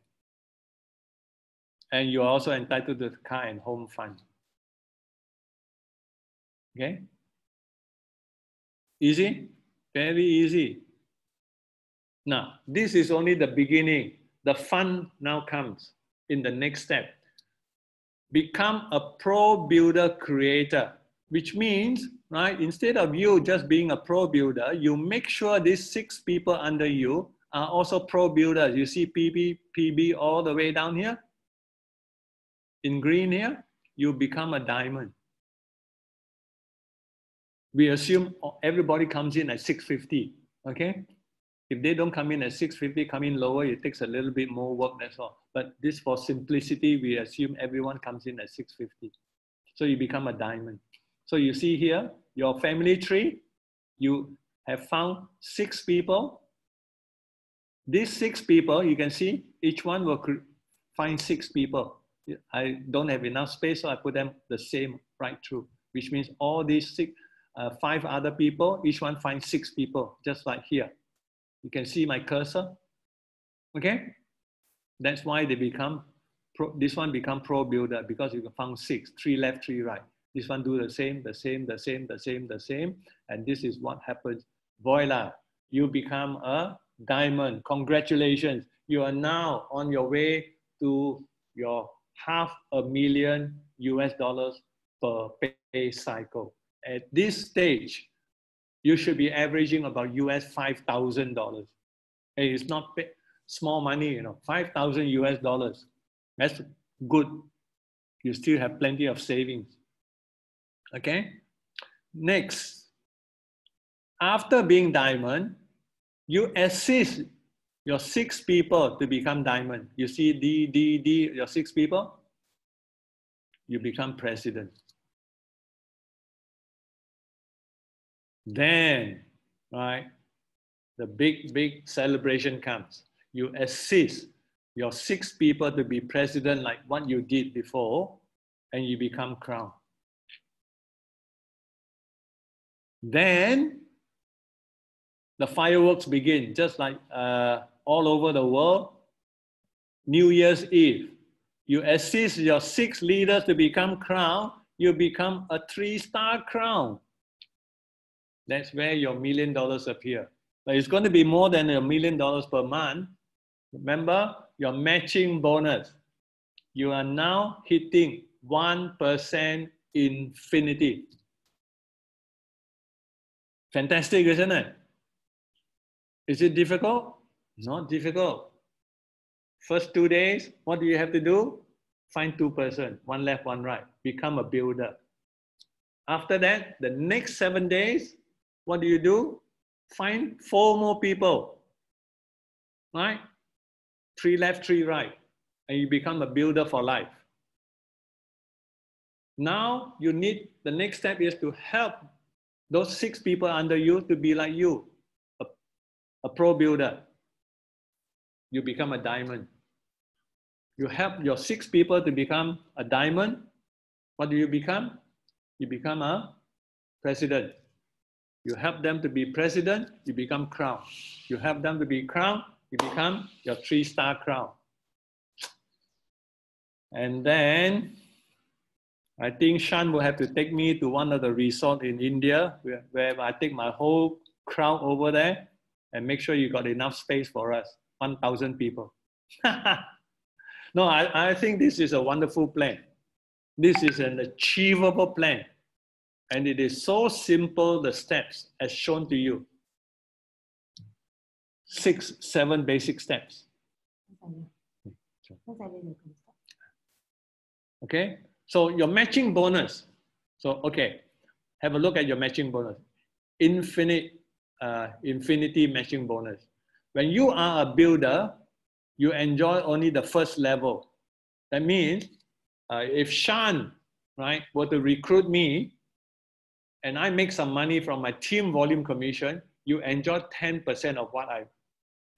Speaker 1: And you are also entitled to the car and home fund. Okay? Easy? Very easy. Now, this is only the beginning. The fun now comes in the next step. Become a pro builder creator, which means, right, instead of you just being a pro builder, you make sure these 6 people under you are also pro builders. You see PB, PB all the way down here? In green here, you become a diamond. We assume everybody comes in at 650, okay? If they don't come in at 650, come in lower, it takes a little bit more work, that's all. But this, for simplicity, we assume everyone comes in at 650. So you become a diamond. So you see here, your family tree, you have found 6 people. These 6 people, you can see, each one will find 6 people. I don't have enough space, so I put them the same right through, which means all these 5 other people, each one finds 6 people, just like here. You can see my cursor, okay? That's why they become, this one become pro builder, because you can find 6, 3 left, 3 right. This one do the same, the same, the same, the same, the same. And this is what happens. Voila, you become a diamond. Congratulations. You are now on your way to your $500,000 US per pay cycle. At this stage, you should be averaging about US $5,000. Hey, it's not small money, you know, 5,000 US dollars. That's good. You still have plenty of savings. Okay. Next, after being diamond, you assist your 6 people to become diamond. You see D, your 6 people, you become president. Then, right, the big celebration comes. You assist your 6 people to be president like what you did before, and you become crown. Then the fireworks begin, just like all over the world. New Year's Eve, you assist your 6 leaders to become crown, you become a 3-star crown. That's where your $1 million appear. But it's going to be more than $1 million per month. Remember, your matching bonus. You are now hitting 1% infinity. Fantastic, isn't it? Is it difficult? Not difficult. First 2 days, what do you have to do? Find 2 persons, one left, one right. Become a builder. After that, the next 7 days, what do you do? Find 4 more people, right? 3 left, 3 right, and you become a builder for life. Now you need, the next step is to help those 6 people under you to be like you, a pro builder. You become a diamond. You help your 6 people to become a diamond. What do you become? You become a president. You help them to be president, you become crown. You help them to be crown, you become your 3-star crown. And then I think Shan will have to take me to one of the resorts in India where I take my whole crowd over there and make sure you got enough space for us, 1,000 people. No, I think this is a wonderful plan. This is an achievable plan. And it is so simple, the steps as shown to you. 6, 7 basic steps. Okay, so your matching bonus. So, okay, have a look at your matching bonus. Infinity matching bonus. When you are a builder, you enjoy only the first level. That means if Shan, right, were to recruit me, and I make some money from my team volume commission, you enjoy 10% of what I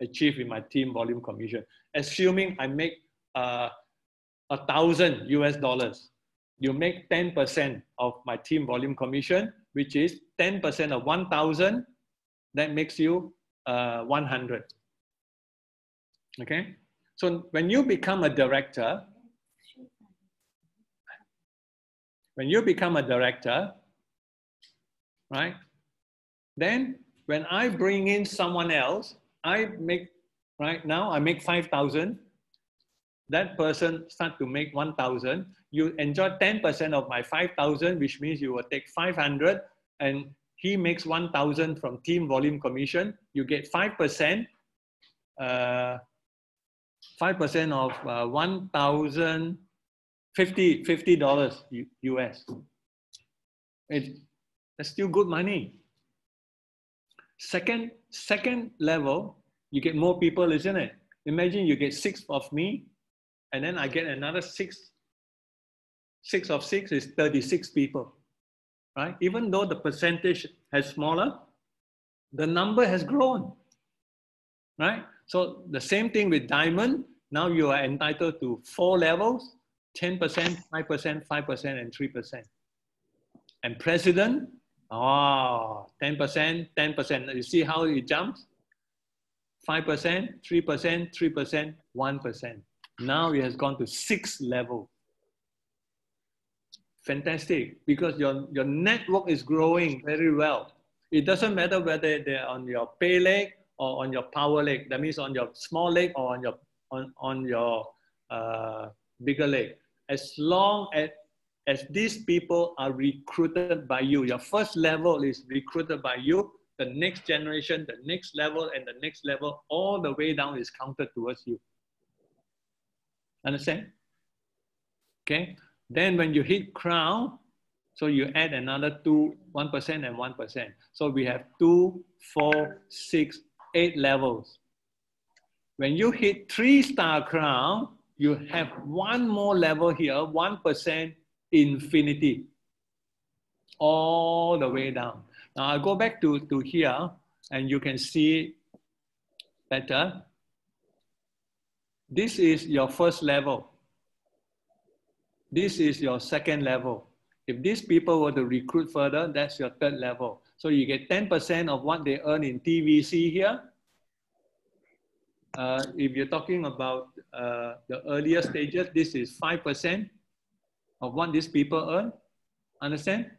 Speaker 1: achieve in my team volume commission. Assuming I make $1,000 US, you make 10% of my team volume commission, which is 10% of 1,000, that makes you 100. Okay? So when you become a director, right? Then when I bring in someone else, I make, right now I make 5,000. That person start to make 1,000. You enjoy 10% of my 5,000, which means you will take 500, and he makes 1,000 from team volume commission. You get 5%. 5% of 1,000, $50 US. That's still good money. Second level, you get more people, isn't it? Imagine you get 6 of me, and then I get another 6. 6 of 6 is 36 people, right? Even though the percentage has smaller, the number has grown, right? So the same thing with diamond. Now you are entitled to 4 levels, 10%, 5%, 5%, and 3%. And president, 10%, 10%. You see how it jumps? 5%, 3%, 3%, 1%. Now it has gone to 6 levels. Fantastic, because your network is growing very well. It doesn't matter whether they're on your pay leg or on your power leg. That means on your small leg or on your bigger leg. As long as these people are recruited by you, your first level is recruited by you, the next generation, the next level, and the next level, all the way down is counted towards you. Understand? Okay. Then when you hit crown, so you add another 1% and 1%. So we have 2, 4, 6, 8 levels. When you hit 3-star crown, you have 1 more level here, 1% infinity, all the way down. Now I'll go back to here, and you can see better. This is your first level. This is your second level. If these people were to recruit further, that's your third level. So you get 10% of what they earn in TVC here. If you're talking about the earlier stages, this is 5% of what these people earn. Understand?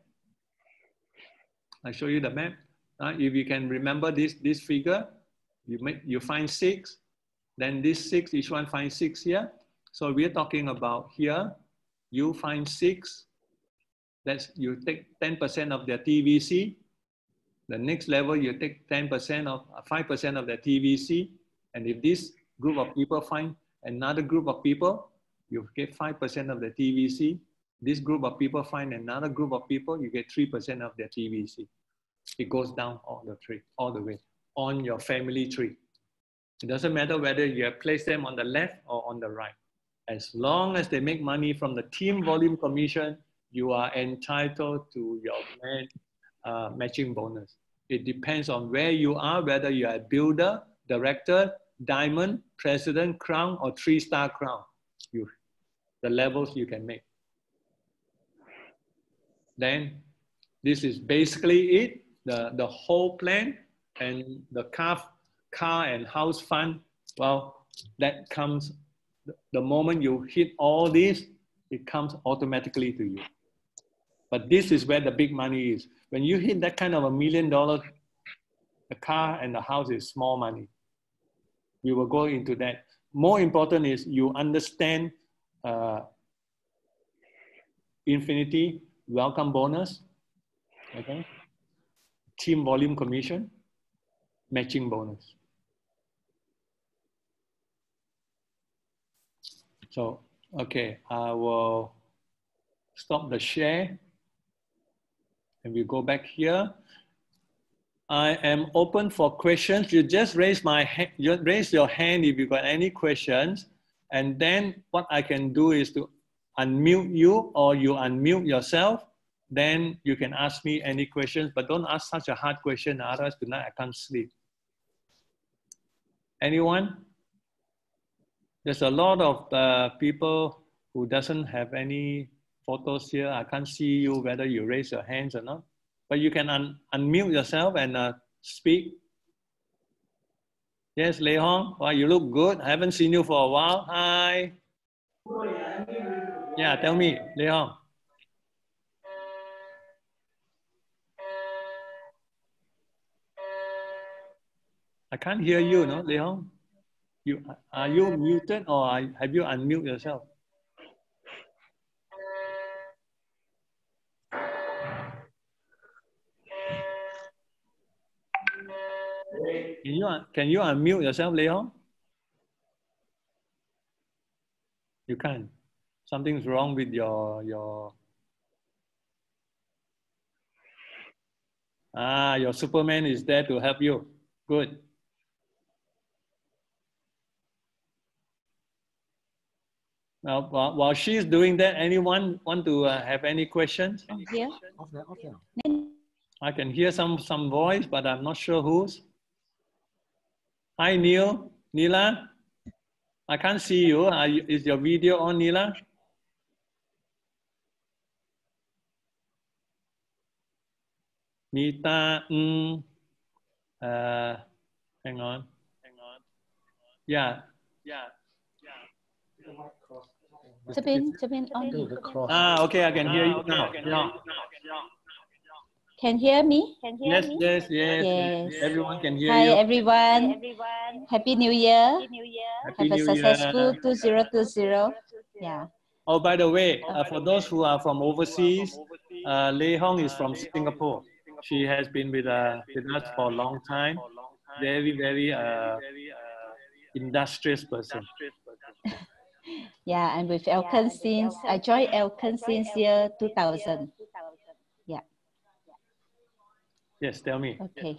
Speaker 1: I show you the map. If you can remember this figure, you find 6, then this 6, each one finds 6 here. So we're talking about here, you find 6, that's you take 10% of their TVC. The next level, you take 10% of 5% of their TVC. And if this group of people find another group of people, you get 5% of the TVC. This group of people find another group of people, you get 3% of their TVC. It goes down all the way on your family tree. It doesn't matter whether you have placed them on the left or on the right. As long as they make money from the team volume commission, you are entitled to your matching bonus. It depends on where you are, whether you are a builder, director, diamond, president, crown, or 3-star crown. The levels you can make. Then this is basically it. The whole plan, and the car and house fund, well, that comes the moment you hit all this, it comes automatically to you. But this is where the big money is. When you hit that kind of $1 million, the car and the house is small money. We will go into that. More important is you understand infinity welcome bonus, okay? Team volume commission, matching bonus. So, okay, I will stop the share and we go back here. I am open for questions. You just raise your hand if you've got any questions. And then what I can do is to unmute you, or you unmute yourself. Then you can ask me any questions, but don't ask such a hard question, otherwise tonight I can't sleep. Anyone? There's a lot of people who doesn't have any photos here. I can't see you whether you raise your hands or not, but you can unmute yourself and speak. Yes, Lei Hong, wow, you look good. I haven't seen you for a while. Hi. Yeah, tell me, Lei Hong. I can't hear you, no, Lei Hong? Are you muted or have you unmuted yourself? Can you unmute yourself, Lei Hong? You can't. Something's wrong with your Superman is there to help you. Good. Now, while she's doing that, anyone want to have any questions?
Speaker 2: Here.
Speaker 1: I can hear some voice, but I'm not sure whose. Hi, Neil. Neela? I can't see you. Is your video on, Neela? Nita, hang on. Yeah. Okay, I can hear you now.
Speaker 2: Can hear me?
Speaker 1: Yes. Everyone can hear you.
Speaker 2: Hi, everyone. Happy New Year.
Speaker 1: Happy
Speaker 2: Have a successful 2020. Yeah.
Speaker 1: Oh, by the way, for those who are from overseas, Lei Hong is from Singapore. She has been with us for a long time. Very industrious person.
Speaker 2: Yeah, and with Elken since, I joined Elken since year 2000. Yeah.
Speaker 1: Yes, tell me.
Speaker 2: Okay.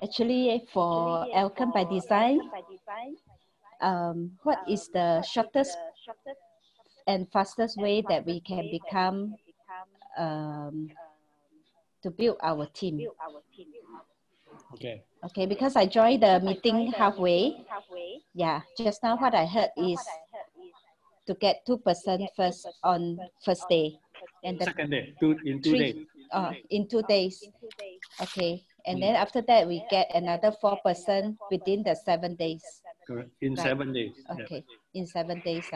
Speaker 2: Actually, for ElkenByDzyne, what is the shortest and fastest way that we can become to build our team? Okay, because I joined the meeting halfway. Yeah, just now what I heard is to get 2% first on first day. And the
Speaker 1: second day, in 2 days.
Speaker 2: In 2 days. Okay, and then after that, we get another 4% within the 7 days.
Speaker 1: Correct. In
Speaker 2: right?
Speaker 1: 7 days.
Speaker 2: Okay, in 7 days.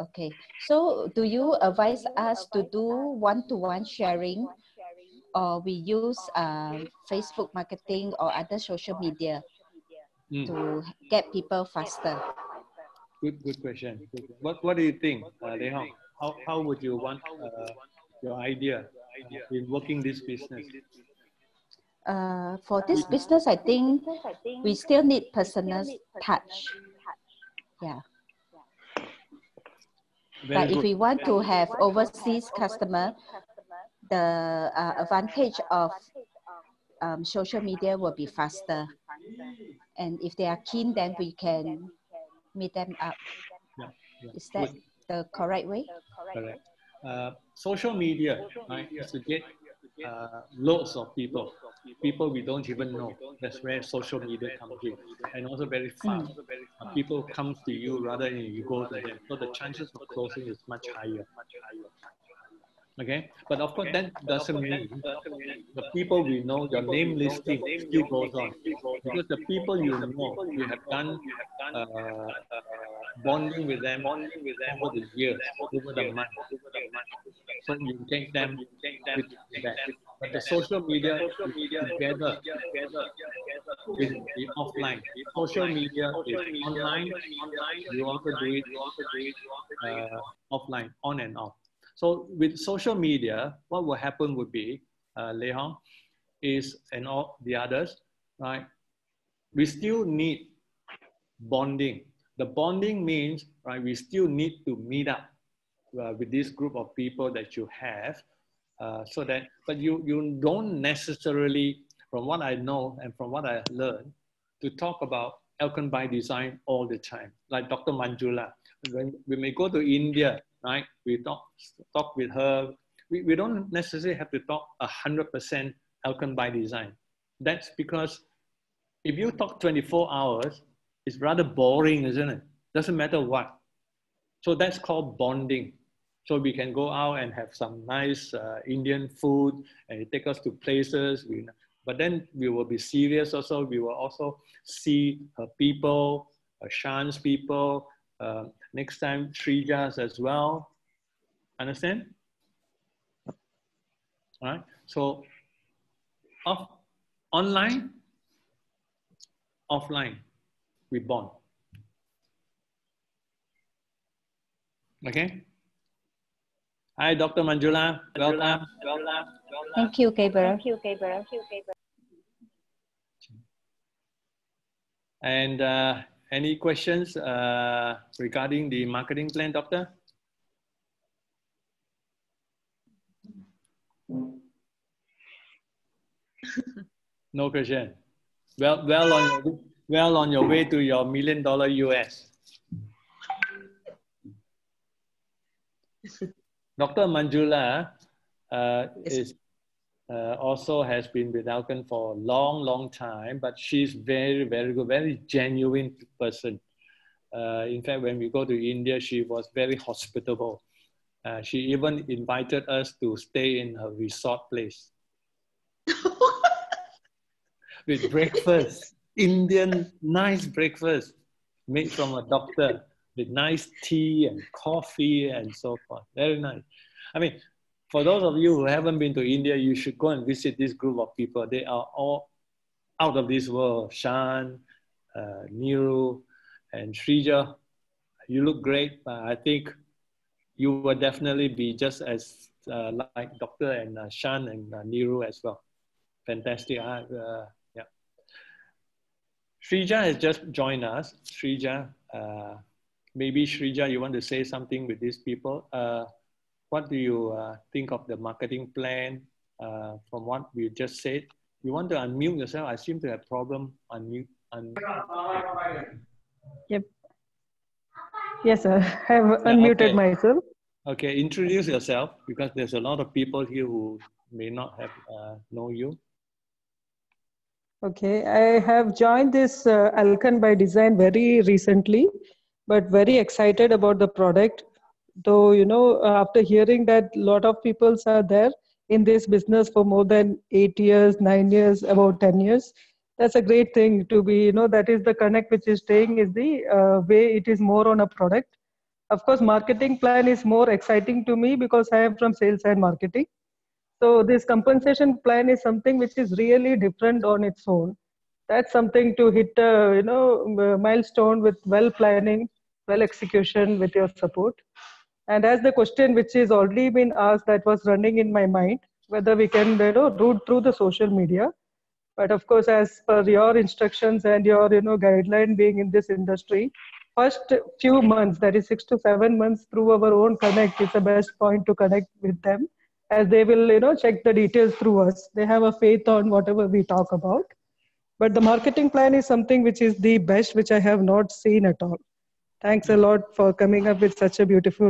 Speaker 2: Okay. So do you advise us to do one-to-one sharing, or we use Facebook marketing or other social media to get people faster?
Speaker 1: Good question. What do you think, Lehong? How would you want your idea in working this business?
Speaker 2: For this business, I think we still need personal touch. Yeah. But if we want to have overseas customer, the advantage of social media will be faster. And if they are keen, then we can meet them up. Is that the correct way?
Speaker 1: Correct. Social media, right, is to get loads of people we don't even know. That's where social media comes in, and also very fast. People come to you rather than you go to them, so the chances of closing is much higher. Okay, but of course that doesn't mean the people we know, your name listing still goes on, because the people you know, you have done bonding with them over the years, over the months. So you take them with that. But the social media is together with the offline. Social media is online. You also do it offline, on and off. So with social media, what will happen would be, Lehong, is, and all the others, right? We still need bonding. The bonding means, right, we still need to meet up with this group of people that you have, so that, but you don't necessarily, from what I know and from what I learned, to talk about ElkenByDzyne all the time. Like Dr. Manjula, when we go to India, right, we talk with her. We don't necessarily have to talk 100% ElkenByDzyne. That's because if you talk 24 hours, it's rather boring, isn't it? Doesn't matter what. So that's called bonding. So we can go out and have some nice Indian food, and it take us to places. But then we will be serious also. We will also see her people, Shan's people, next time Srija's as well. Understand? All right. So online, offline, we bond. Okay. Hi, Dr. Manjula. Welcome.
Speaker 2: Thank you, Gabriel.
Speaker 1: And any questions regarding the marketing plan, Doctor? No question. Well on your way to your $1 million US. Dr. Manjula is also has been with Elken for a long time, but she's very good, very genuine person. In fact, when we go to India, she was very hospitable. She even invited us to stay in her resort place with breakfast, Indian nice breakfast made from a doctor, with nice tea and coffee and so forth. Very nice. I mean, for those of you who haven't been to India, you should go and visit this group of people. They are all out of this world. Shan, Niru, and Srija. You look great, but I think you will definitely be just as like Dr. and Shan and Niru as well. Fantastic. Yeah. Srija has just joined us. Srija, maybe Srija, you want to say something with these people? What do you think of the marketing plan from what we just said? You want to unmute yourself? I seem to have problem unmute.
Speaker 3: Yep. Yes, sir. I have unmuted myself.
Speaker 1: Okay, introduce yourself, because there's a lot of people here who may not have know you.
Speaker 3: Okay, I have joined this ElkenByDzyne very recently, but very excited about the product. Though, you know, after hearing that a lot of people are there in this business for more than 8 years, 9 years, about 10 years, that's a great thing to be, you know, that is the connect which is staying, is the way it is more on a product. Of course, marketing plan is more exciting to me because I am from sales and marketing. So this compensation plan is something which is really different on its own. That's something to hit a milestone with well planning, well execution with your support. And as the question which is already been asked that was running in my mind, whether we can route through the social media. But of course, as per your instructions and your guideline being in this industry, first few months, that is 6 to 7 months through our own connect is the best point to connect with them, as they will check the details through us. They have a faith on whatever we talk about. But the marketing plan is something which is the best, which I have not seen at all. Thanks a lot for coming up with such a beautiful,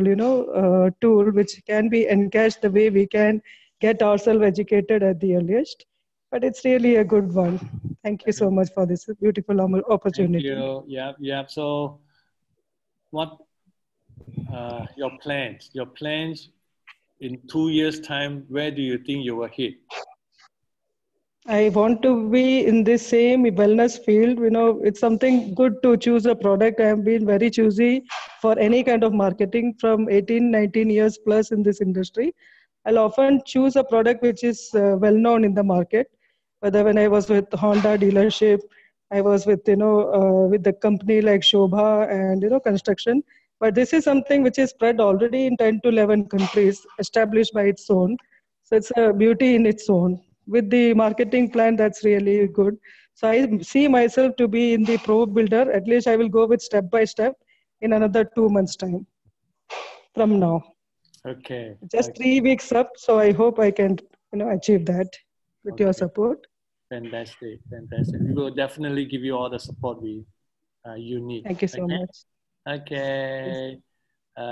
Speaker 3: tool which can be encashed the way we can get ourselves educated at the earliest. But it's really a good one. Thank you so much for this beautiful opportunity.
Speaker 1: Thank you. Yeah. So, what your plans? Your plans in 2 years' time? Where do you think you will hit?
Speaker 3: I want to be in this same wellness field. It's something good to choose a product. I have been very choosy for any kind of marketing from 18, 19 years plus in this industry. I'll often choose a product which is well known in the market. Whether when I was with Honda dealership, I was with the company like Shobha and construction. But this is something which is spread already in 10 to 11 countries, established by its own. So it's a beauty in its own. With the marketing plan, that's really good. So I see myself to be in the pro builder. At least I will go with step by step in another 2 months' time from now.
Speaker 1: Okay.
Speaker 3: Just 3 weeks up. So I hope I can achieve that with your support.
Speaker 1: Fantastic. We will definitely give you all the support you need.
Speaker 3: Thank you so much.
Speaker 1: Okay.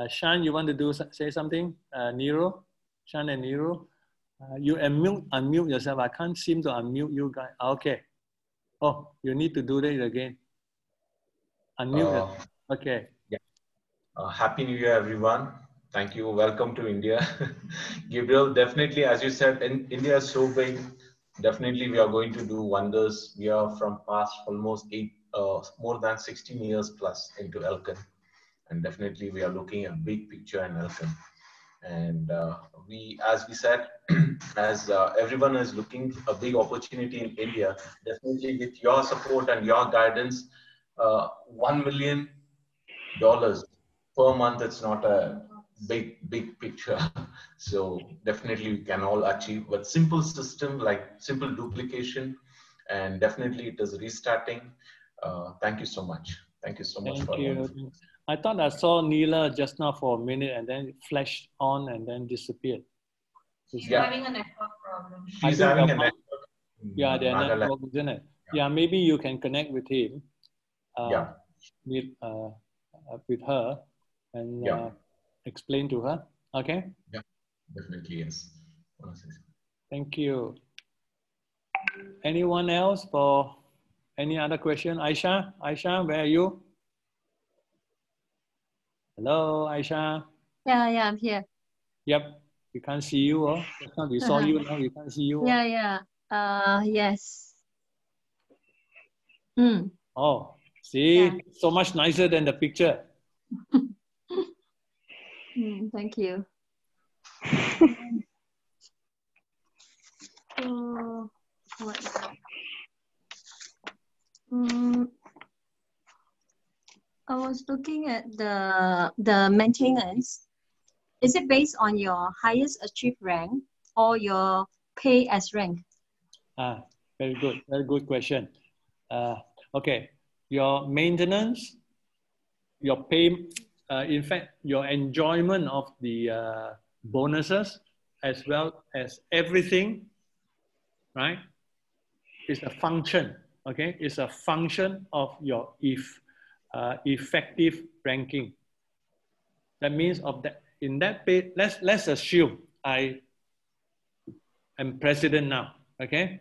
Speaker 1: Shan, you want to say something? Nero? Shan and Nero? You unmute yourself. I can't seem to unmute you guys. Okay. Oh, you need to do that again. Unmute. Okay.
Speaker 4: Yeah. Happy New Year, everyone. Thank you. Welcome to India. Gabriel, definitely, as you said, India is so big. Definitely, we are going to do wonders. We are from past almost more than 16 years plus into Elken. And definitely, we are looking at big picture in Elken. And as we said, as everyone is looking a big opportunity in India, definitely with your support and your guidance, $1 million per month, it's not a big picture. So definitely we can all achieve with simple system like simple duplication, and definitely it is restarting. Thank you so much. Thank you so much for
Speaker 1: you. I thought I saw Neela just now for a minute and then it flashed on and then disappeared.
Speaker 5: She's having a network problem.
Speaker 4: She's having a network.
Speaker 1: Yeah, their network, isn't it? Yeah, maybe you can connect with him. With her and explain to her. Okay?
Speaker 4: Yeah, definitely, yes.
Speaker 1: Thank you. Anyone else for any other question? Aisha, where are you? Hello, Aisha.
Speaker 5: Yeah, I'm here.
Speaker 1: Yep, we can't see you. Oh, just now we saw you. Now we can't see you.
Speaker 5: Yeah. Yes.
Speaker 1: Oh, see, so much nicer than the picture.
Speaker 5: Thank you. I was looking at the maintenance. Is it based on your highest achieved rank or your pay as rank?
Speaker 1: Very good question. Okay, your maintenance, your pay, in fact, your enjoyment of the bonuses as well as everything, right, is a function, okay? It's a function of your effective ranking. That means in that pay, let's assume I am president now, okay?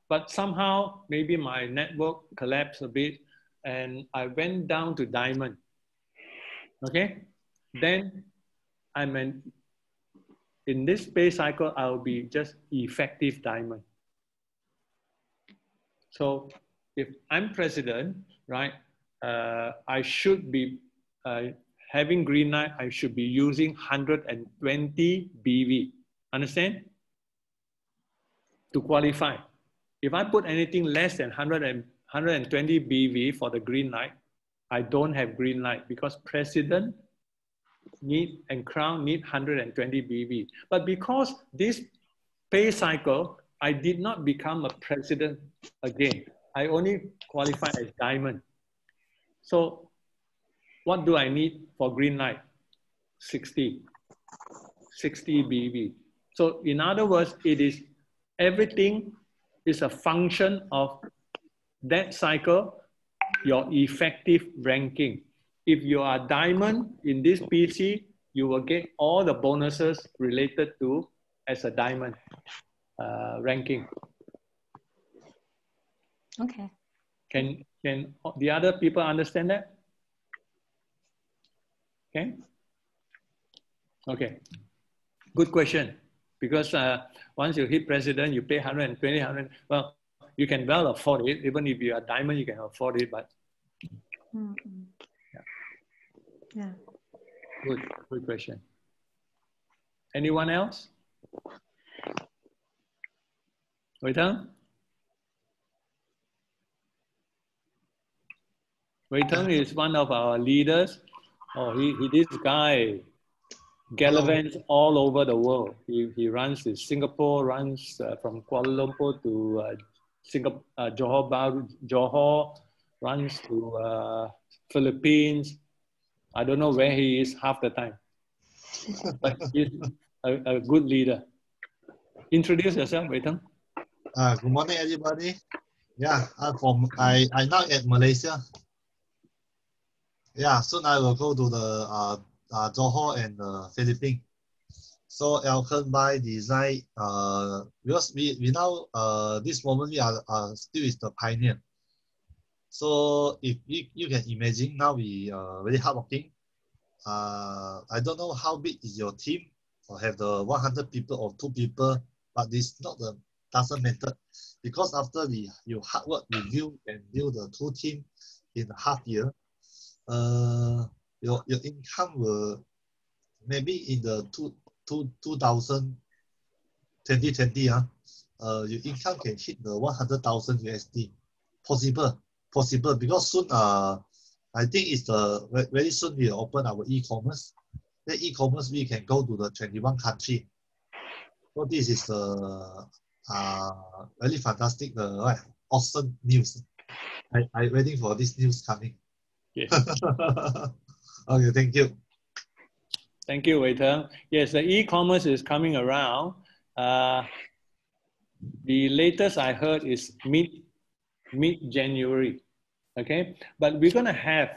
Speaker 1: But somehow maybe my network collapsed a bit and I went down to diamond, okay? Then in this pay cycle, I'll be just effective diamond. So if I'm president, right, I should be having green light, I should be using 120 BV. Understand? To qualify. If I put anything less than 120 BV for the green light, I don't have green light because president need and crown need 120 BV. But because this pay cycle, I did not become a president again. I only qualify as diamond. So what do I need for green light? 60 BV. So in other words, it is everything is a function of that cycle, your effective ranking. If you are diamond in this PC, you will get all the bonuses related to as a diamond ranking.
Speaker 5: Okay.
Speaker 1: Can the other people understand that? Okay. Okay. Good question. Because once you hit president, you pay 120, 100. Well, you can well afford it. Even if you are diamond, you can afford it. But
Speaker 5: yeah.
Speaker 1: Good question. Anyone else? Wei-Teng? Wei-Teng is one of our leaders. Oh, this guy gallivants all over the world. He runs in Singapore, runs from Kuala Lumpur to Johor, runs to Philippines. I don't know where he is half the time, but he's a good leader. Introduce yourself, Wei-Teng.
Speaker 6: Good morning, everybody. Yeah, I now at Malaysia. Yeah, soon I will go to the Johor and Philippines. So ElkenByDzyne, because we now this moment we are still is the pioneer. So if you can imagine now we very hardworking. I don't know how big is your team, or have the 100 people or 2 people, but this not the doesn't matter, because after you hard work, you can build the 2 team in a half year. Your income will maybe in the 2020, your income can hit the 100,000 USD. Possible because soon I think it's very soon we'll open our e-commerce. The e-commerce we can go to the 21 country. So this is really fantastic, awesome news. I'm waiting for this news coming.
Speaker 1: Yes.
Speaker 6: Okay, thank you.
Speaker 1: Thank you, Wei-Teng. Yes, the e-commerce is coming around. The latest I heard is mid-January. Okay, but we're going to have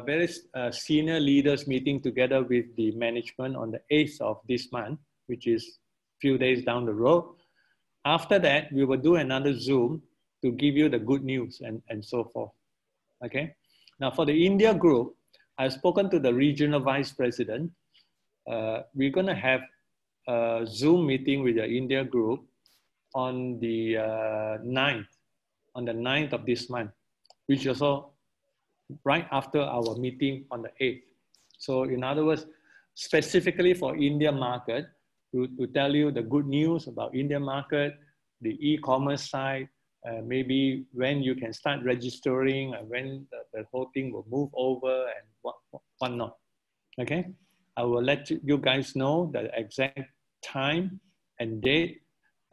Speaker 1: very senior leaders meeting together with the management on the 8th of this month, which is a few days down the road. After that, we will do another Zoom to give you the good news and so forth. Okay, now for the India group, I've spoken to the regional vice president. We're going to have a Zoom meeting with the India group on the 9th of this month, which is also right after our meeting on the 8th. So in other words, specifically for India market, to tell you the good news about India market, the e-commerce side, maybe when you can start registering and when the whole thing will move over and whatnot. Okay, I will let you guys know the exact time and date,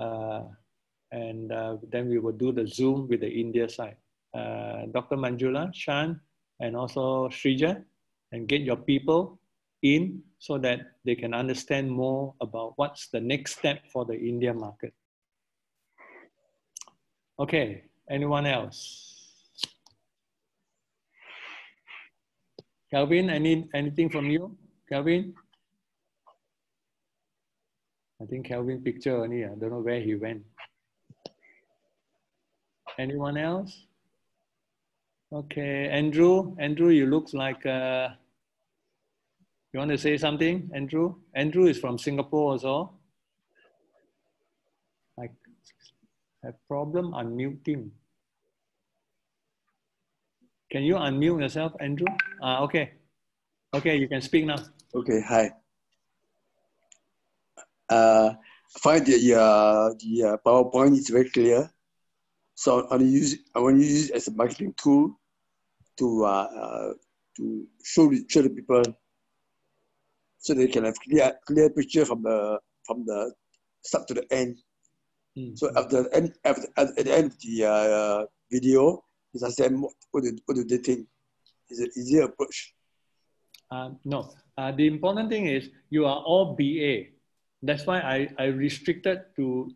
Speaker 1: and then we will do the Zoom with the India side. Dr. Manjula, Shan, and also Shrija, and get your people in so that they can understand more about what's the next step for the India market. Okay, anyone else? Kelvin, anything from you? Kelvin? I think Kelvin picture only, I don't know where he went. Anyone else? Okay, Andrew, you look like, you want to say something, Andrew? Andrew is from Singapore also. I have problem unmuting. Can you unmute yourself, Andrew? Okay. Okay, you can speak now.
Speaker 7: Okay, hi. I find the PowerPoint is very clear. So I want to use it as a marketing tool to show the people so they can have clear picture from the start to the end. So at the end of the video, is ask them what do they think? Is it easier approach?
Speaker 1: No, the important thing is you are all BA. That's why I restricted to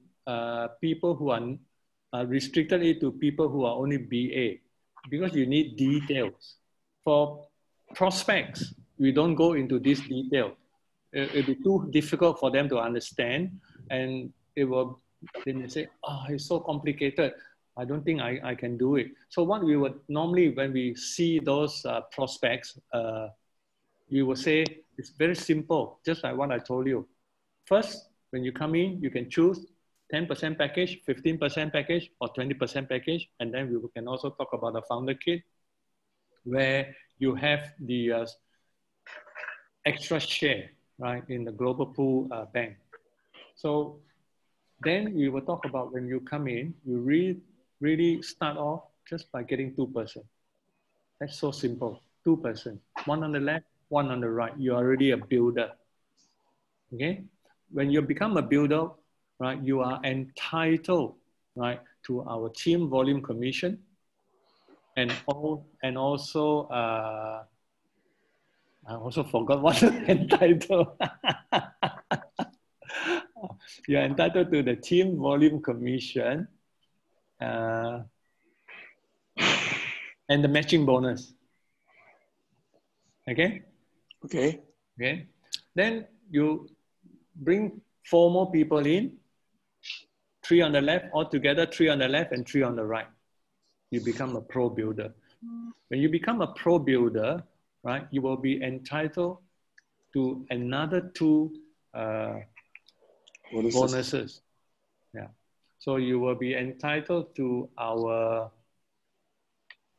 Speaker 1: people who are restricted it to people who are only BA, because you need details. For prospects, we don't go into this detail. It'll be too difficult for them to understand, and they may say, oh, it's so complicated. I don't think I can do it. So what we would normally, when we see those prospects, we will say, it's very simple, just like what I told you. First, when you come in, you can choose 10% package, 15% package, or 20% package. And then we can also talk about the founder kit, where you have the extra share, right, in the global pool bank. So then we will talk about when you come in, you really start off just by getting 2%. That's so simple, 2%. One on the left, one on the right. You're already a builder, okay? When you become a builder, right, you are entitled, right, to our team volume commission, and also, I also forgot what entitled. You're entitled to the team volume commission and the matching bonus. Okay?
Speaker 7: Okay.
Speaker 1: Okay. Then you bring 4 more people in, 3 on the left, altogether 3 on the left and 3 on the right. You become a pro builder. When you become a pro builder, right, you will be entitled to another 2 bonuses. Yeah. So you will be entitled to our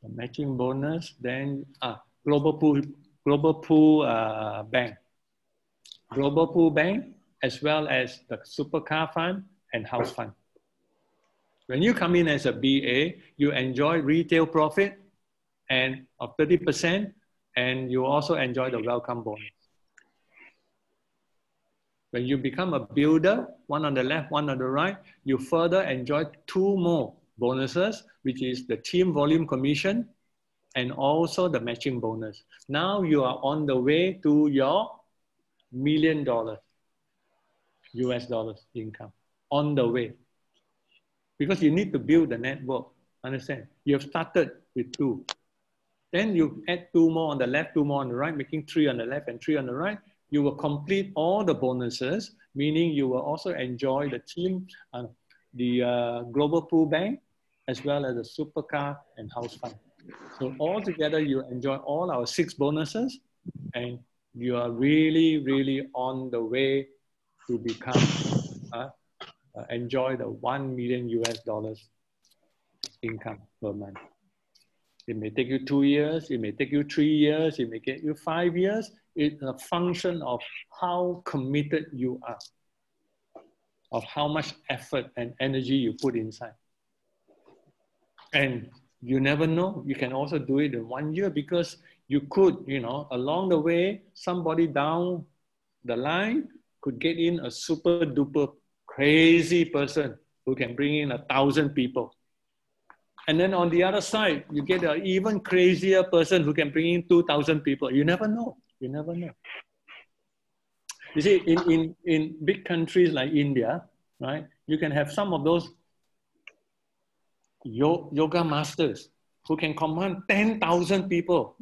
Speaker 1: matching bonus, then global pool bank. Global pool bank, as well as the supercar fund and house fund. When you come in as a BA, you enjoy retail profit and of 30%, and you also enjoy the welcome bonus. When you become a builder, 1 on the left, 1 on the right, you further enjoy 2 more bonuses, which is the team volume commission and also the matching bonus. Now you are on the way to your $1 million US dollars income, on the way. Because you need to build the network, understand? You have started with 2. Then you add 2 more on the left, 2 more on the right, making 3 on the left and 3 on the right. You will complete all the bonuses, meaning you will also enjoy the team, the global pool bank, as well as the supercar and house fund. So all together, you enjoy all our 6 bonuses, and you are really, really on the way to become, enjoy the $1 million US dollars income per month. It may take you 2 years, it may take you 3 years, it may take you 5 years. It's a function of how committed you are, of how much effort and energy you put inside. And you never know, you can also do it in 1 year, because you could, you know, along the way, somebody down the line could get in a super duper crazy person who can bring in 1,000 people. And then on the other side, you get an even crazier person who can bring in 2,000 people. You never know. You never know. You see, in big countries like India, right, you can have some of those yoga masters who can command 10,000 people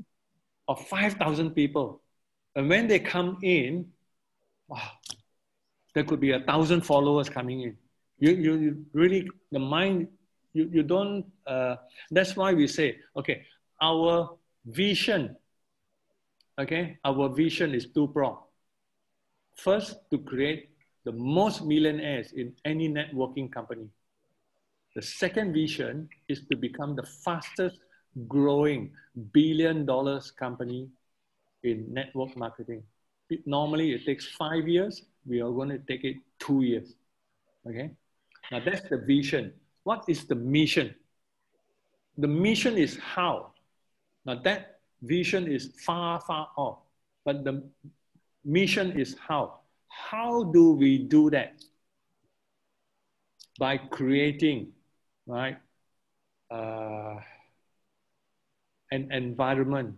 Speaker 1: or 5,000 people. And when they come in, wow, there could be 1,000 followers coming in. You really, the mind, you don't, that's why we say, okay, our vision, okay, our vision is 2-pronged. First, to create the most millionaires in any networking company. The second vision is to become the fastest growing $1 billion company in network marketing. Normally it takes 5 years. We are going to take it 2 years. Okay. Now that's the vision. What is the mission? The mission is how. Now that vision is far, far off, but the mission is how. How do we do that? By creating, right, an environment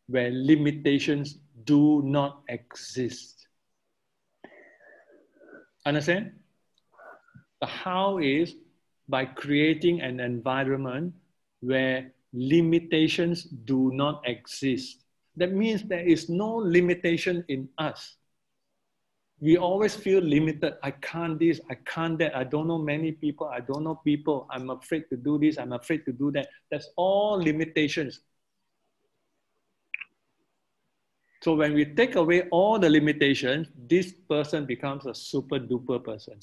Speaker 1: where limitations do not exist. Understand? The how is by creating an environment where limitations do not exist. That means there is no limitation in us. We always feel limited. I can't this, I can't that. I don't know many people. I don't know people. I'm afraid to do this. I'm afraid to do that. That's all limitations. So when we take away all the limitations, this person becomes a super duper person.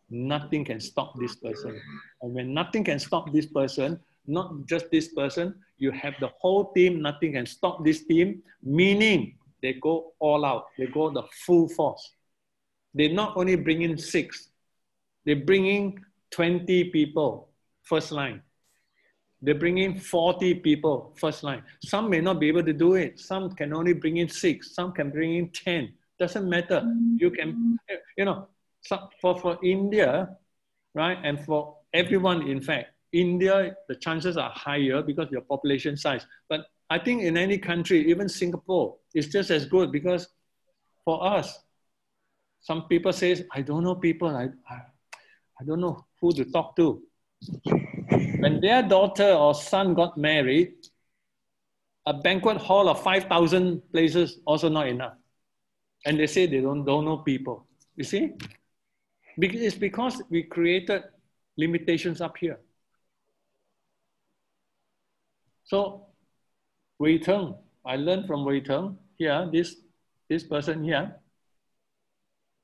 Speaker 1: Nothing can stop this person. And when nothing can stop this person, not just this person, you have the whole team, nothing can stop this team, meaning they go all out, they go the full force. They not only bring in 6, they bring in 20 people, first line. They bring in 40 people, first line. Some may not be able to do it. Some can only bring in 6, some can bring in 10. Doesn't matter. You can, you know, for India, right, and for everyone, in fact, India, the chances are higher because of your population size. But I think in any country, even Singapore, it's just as good because for us, some people say, I don't know people, I don't know who to talk to. When their daughter or son got married, a banquet hall of 5,000 places also not enough. And they say they don't know people. You see? It's because we created limitations up here. So, Wei Teng, I learned from Wei Teng here, this person here.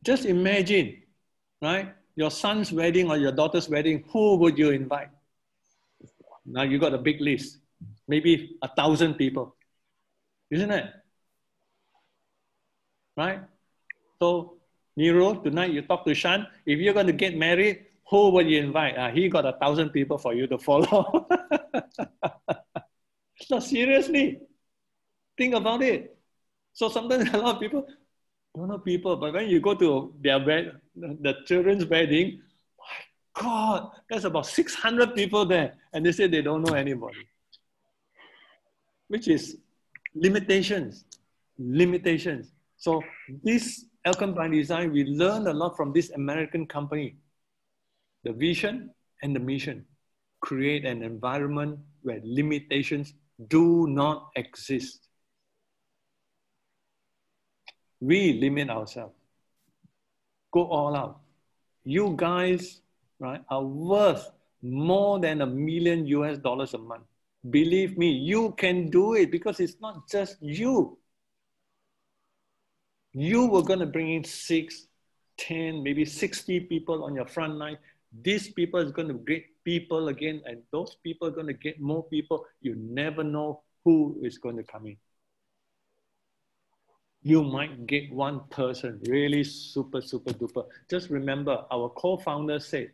Speaker 1: Just imagine, right? Your son's wedding or your daughter's wedding, who would you invite? Now you got a big list, maybe 1,000 people, isn't it? Right? So, Nero, tonight you talk to Shan. If you're going to get married, who would you invite? He got 1,000 people for you to follow. No, seriously, think about it. So sometimes a lot of people don't know people, but when you go to the children's wedding, my God, there's about 600 people there, and they say they don't know anybody, which is limitations. So this ElkenByDzyne, we learned a lot from this American company. The vision and the mission: create an environment where limitations do not exist. We limit ourselves. Go all out. You guys, right, are worth more than $1 million US a month. Believe me, you can do it because it's not just you. You were going to bring in 6, 10, maybe 60 people on your front line. These people is going to get people again, and those people are going to get more people. You never know who is going to come in. You might get one person, really super, super duper. Just remember, our co-founder said,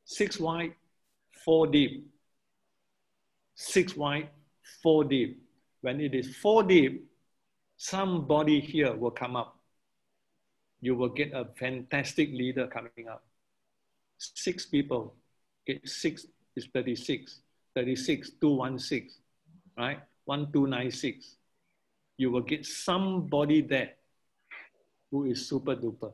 Speaker 1: 6 wide, 4 deep. 6 wide, 4 deep. When it is 4 deep, somebody here will come up. You will get a fantastic leader coming up. 6 people, get 6 is 36. 36, 216, right? 1296. You will get somebody there who is super duper.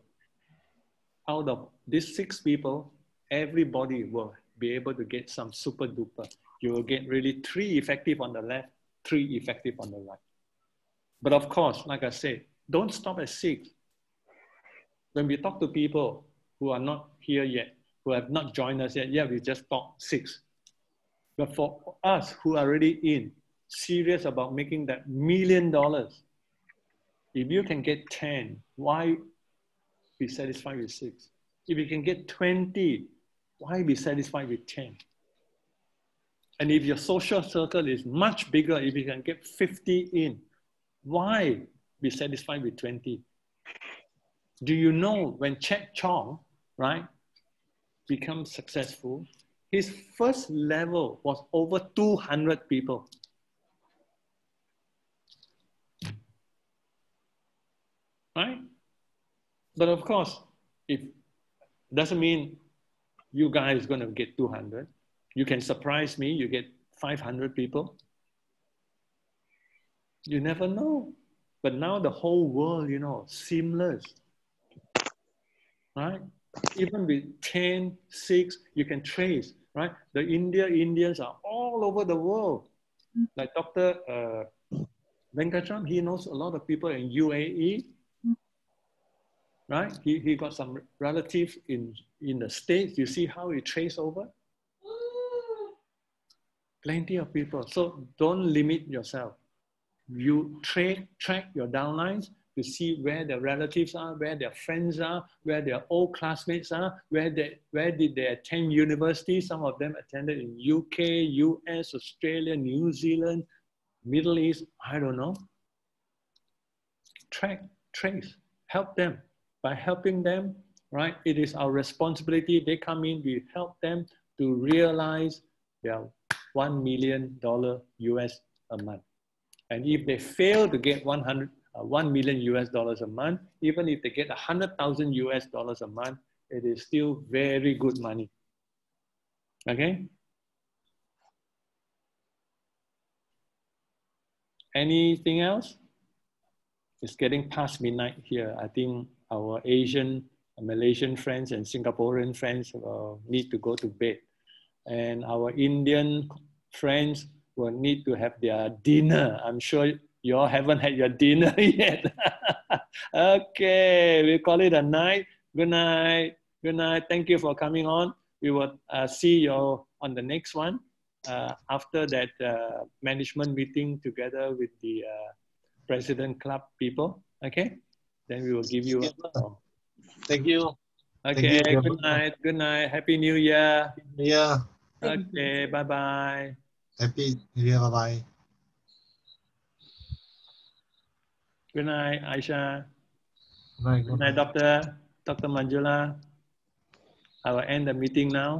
Speaker 1: Out of these 6 people, everybody will be able to get some super duper. You will get really 3 effective on the left, 3 effective on the right. But of course, like I said, don't stop at 6. When we talk to people who are not here yet, who have not joined us yet, we just talk 6. But for us who are already in, serious about making that $1 million, if you can get 10, why be satisfied with 6? If you can get 20, why be satisfied with 10? And if your social circle is much bigger, if you can get 50 in, Why be satisfied with 20? Do you know when Chet Chong, right, becomes successful, his first level was over 200 people. Right? But of course, it doesn't mean you guys are going to get 200. You can surprise me, you get 500 people. You never know. But now the whole world, you know, seamless. Right? Even with 10, 6, you can trace, right? The Indians are all over the world. Like Dr. Venkatram, he knows a lot of people in UAE, right? He got some relatives in the States. You see how he trace over? Plenty of people. So don't limit yourself. You track your downlines to see where their relatives are, where their friends are, where their old classmates are, where did they attend university. Some of them attended in UK, US, Australia, New Zealand, Middle East, I don't know. Track, trace, help them. By helping them, right, it is our responsibility. They come in, we help them to realize their $1 million US a month. And if they fail to get $1 million US a month, even if they get 100,000 US dollars a month, it is still very good money. Okay? Anything else? It's getting past midnight here. I think our Asian, Malaysian friends and Singaporean friends need to go to bed. And our Indian friends will need to have their dinner. I'm sure you all haven't had your dinner yet. Okay, we call it a night. Good night. Good night. Thank you for coming on. We will see you on the next one after that management meeting together with the President Club people. Okay, then we will give you.
Speaker 6: Thank you.
Speaker 1: Okay.
Speaker 6: Thank you.
Speaker 1: Good night. Good night. Happy New Year.
Speaker 6: Yeah.
Speaker 1: Okay. Bye bye.
Speaker 6: Happy New Year. Bye bye.
Speaker 1: Good night, Aisha.
Speaker 6: Good night.
Speaker 1: Good night, Dr. Manjula. I will end the meeting now.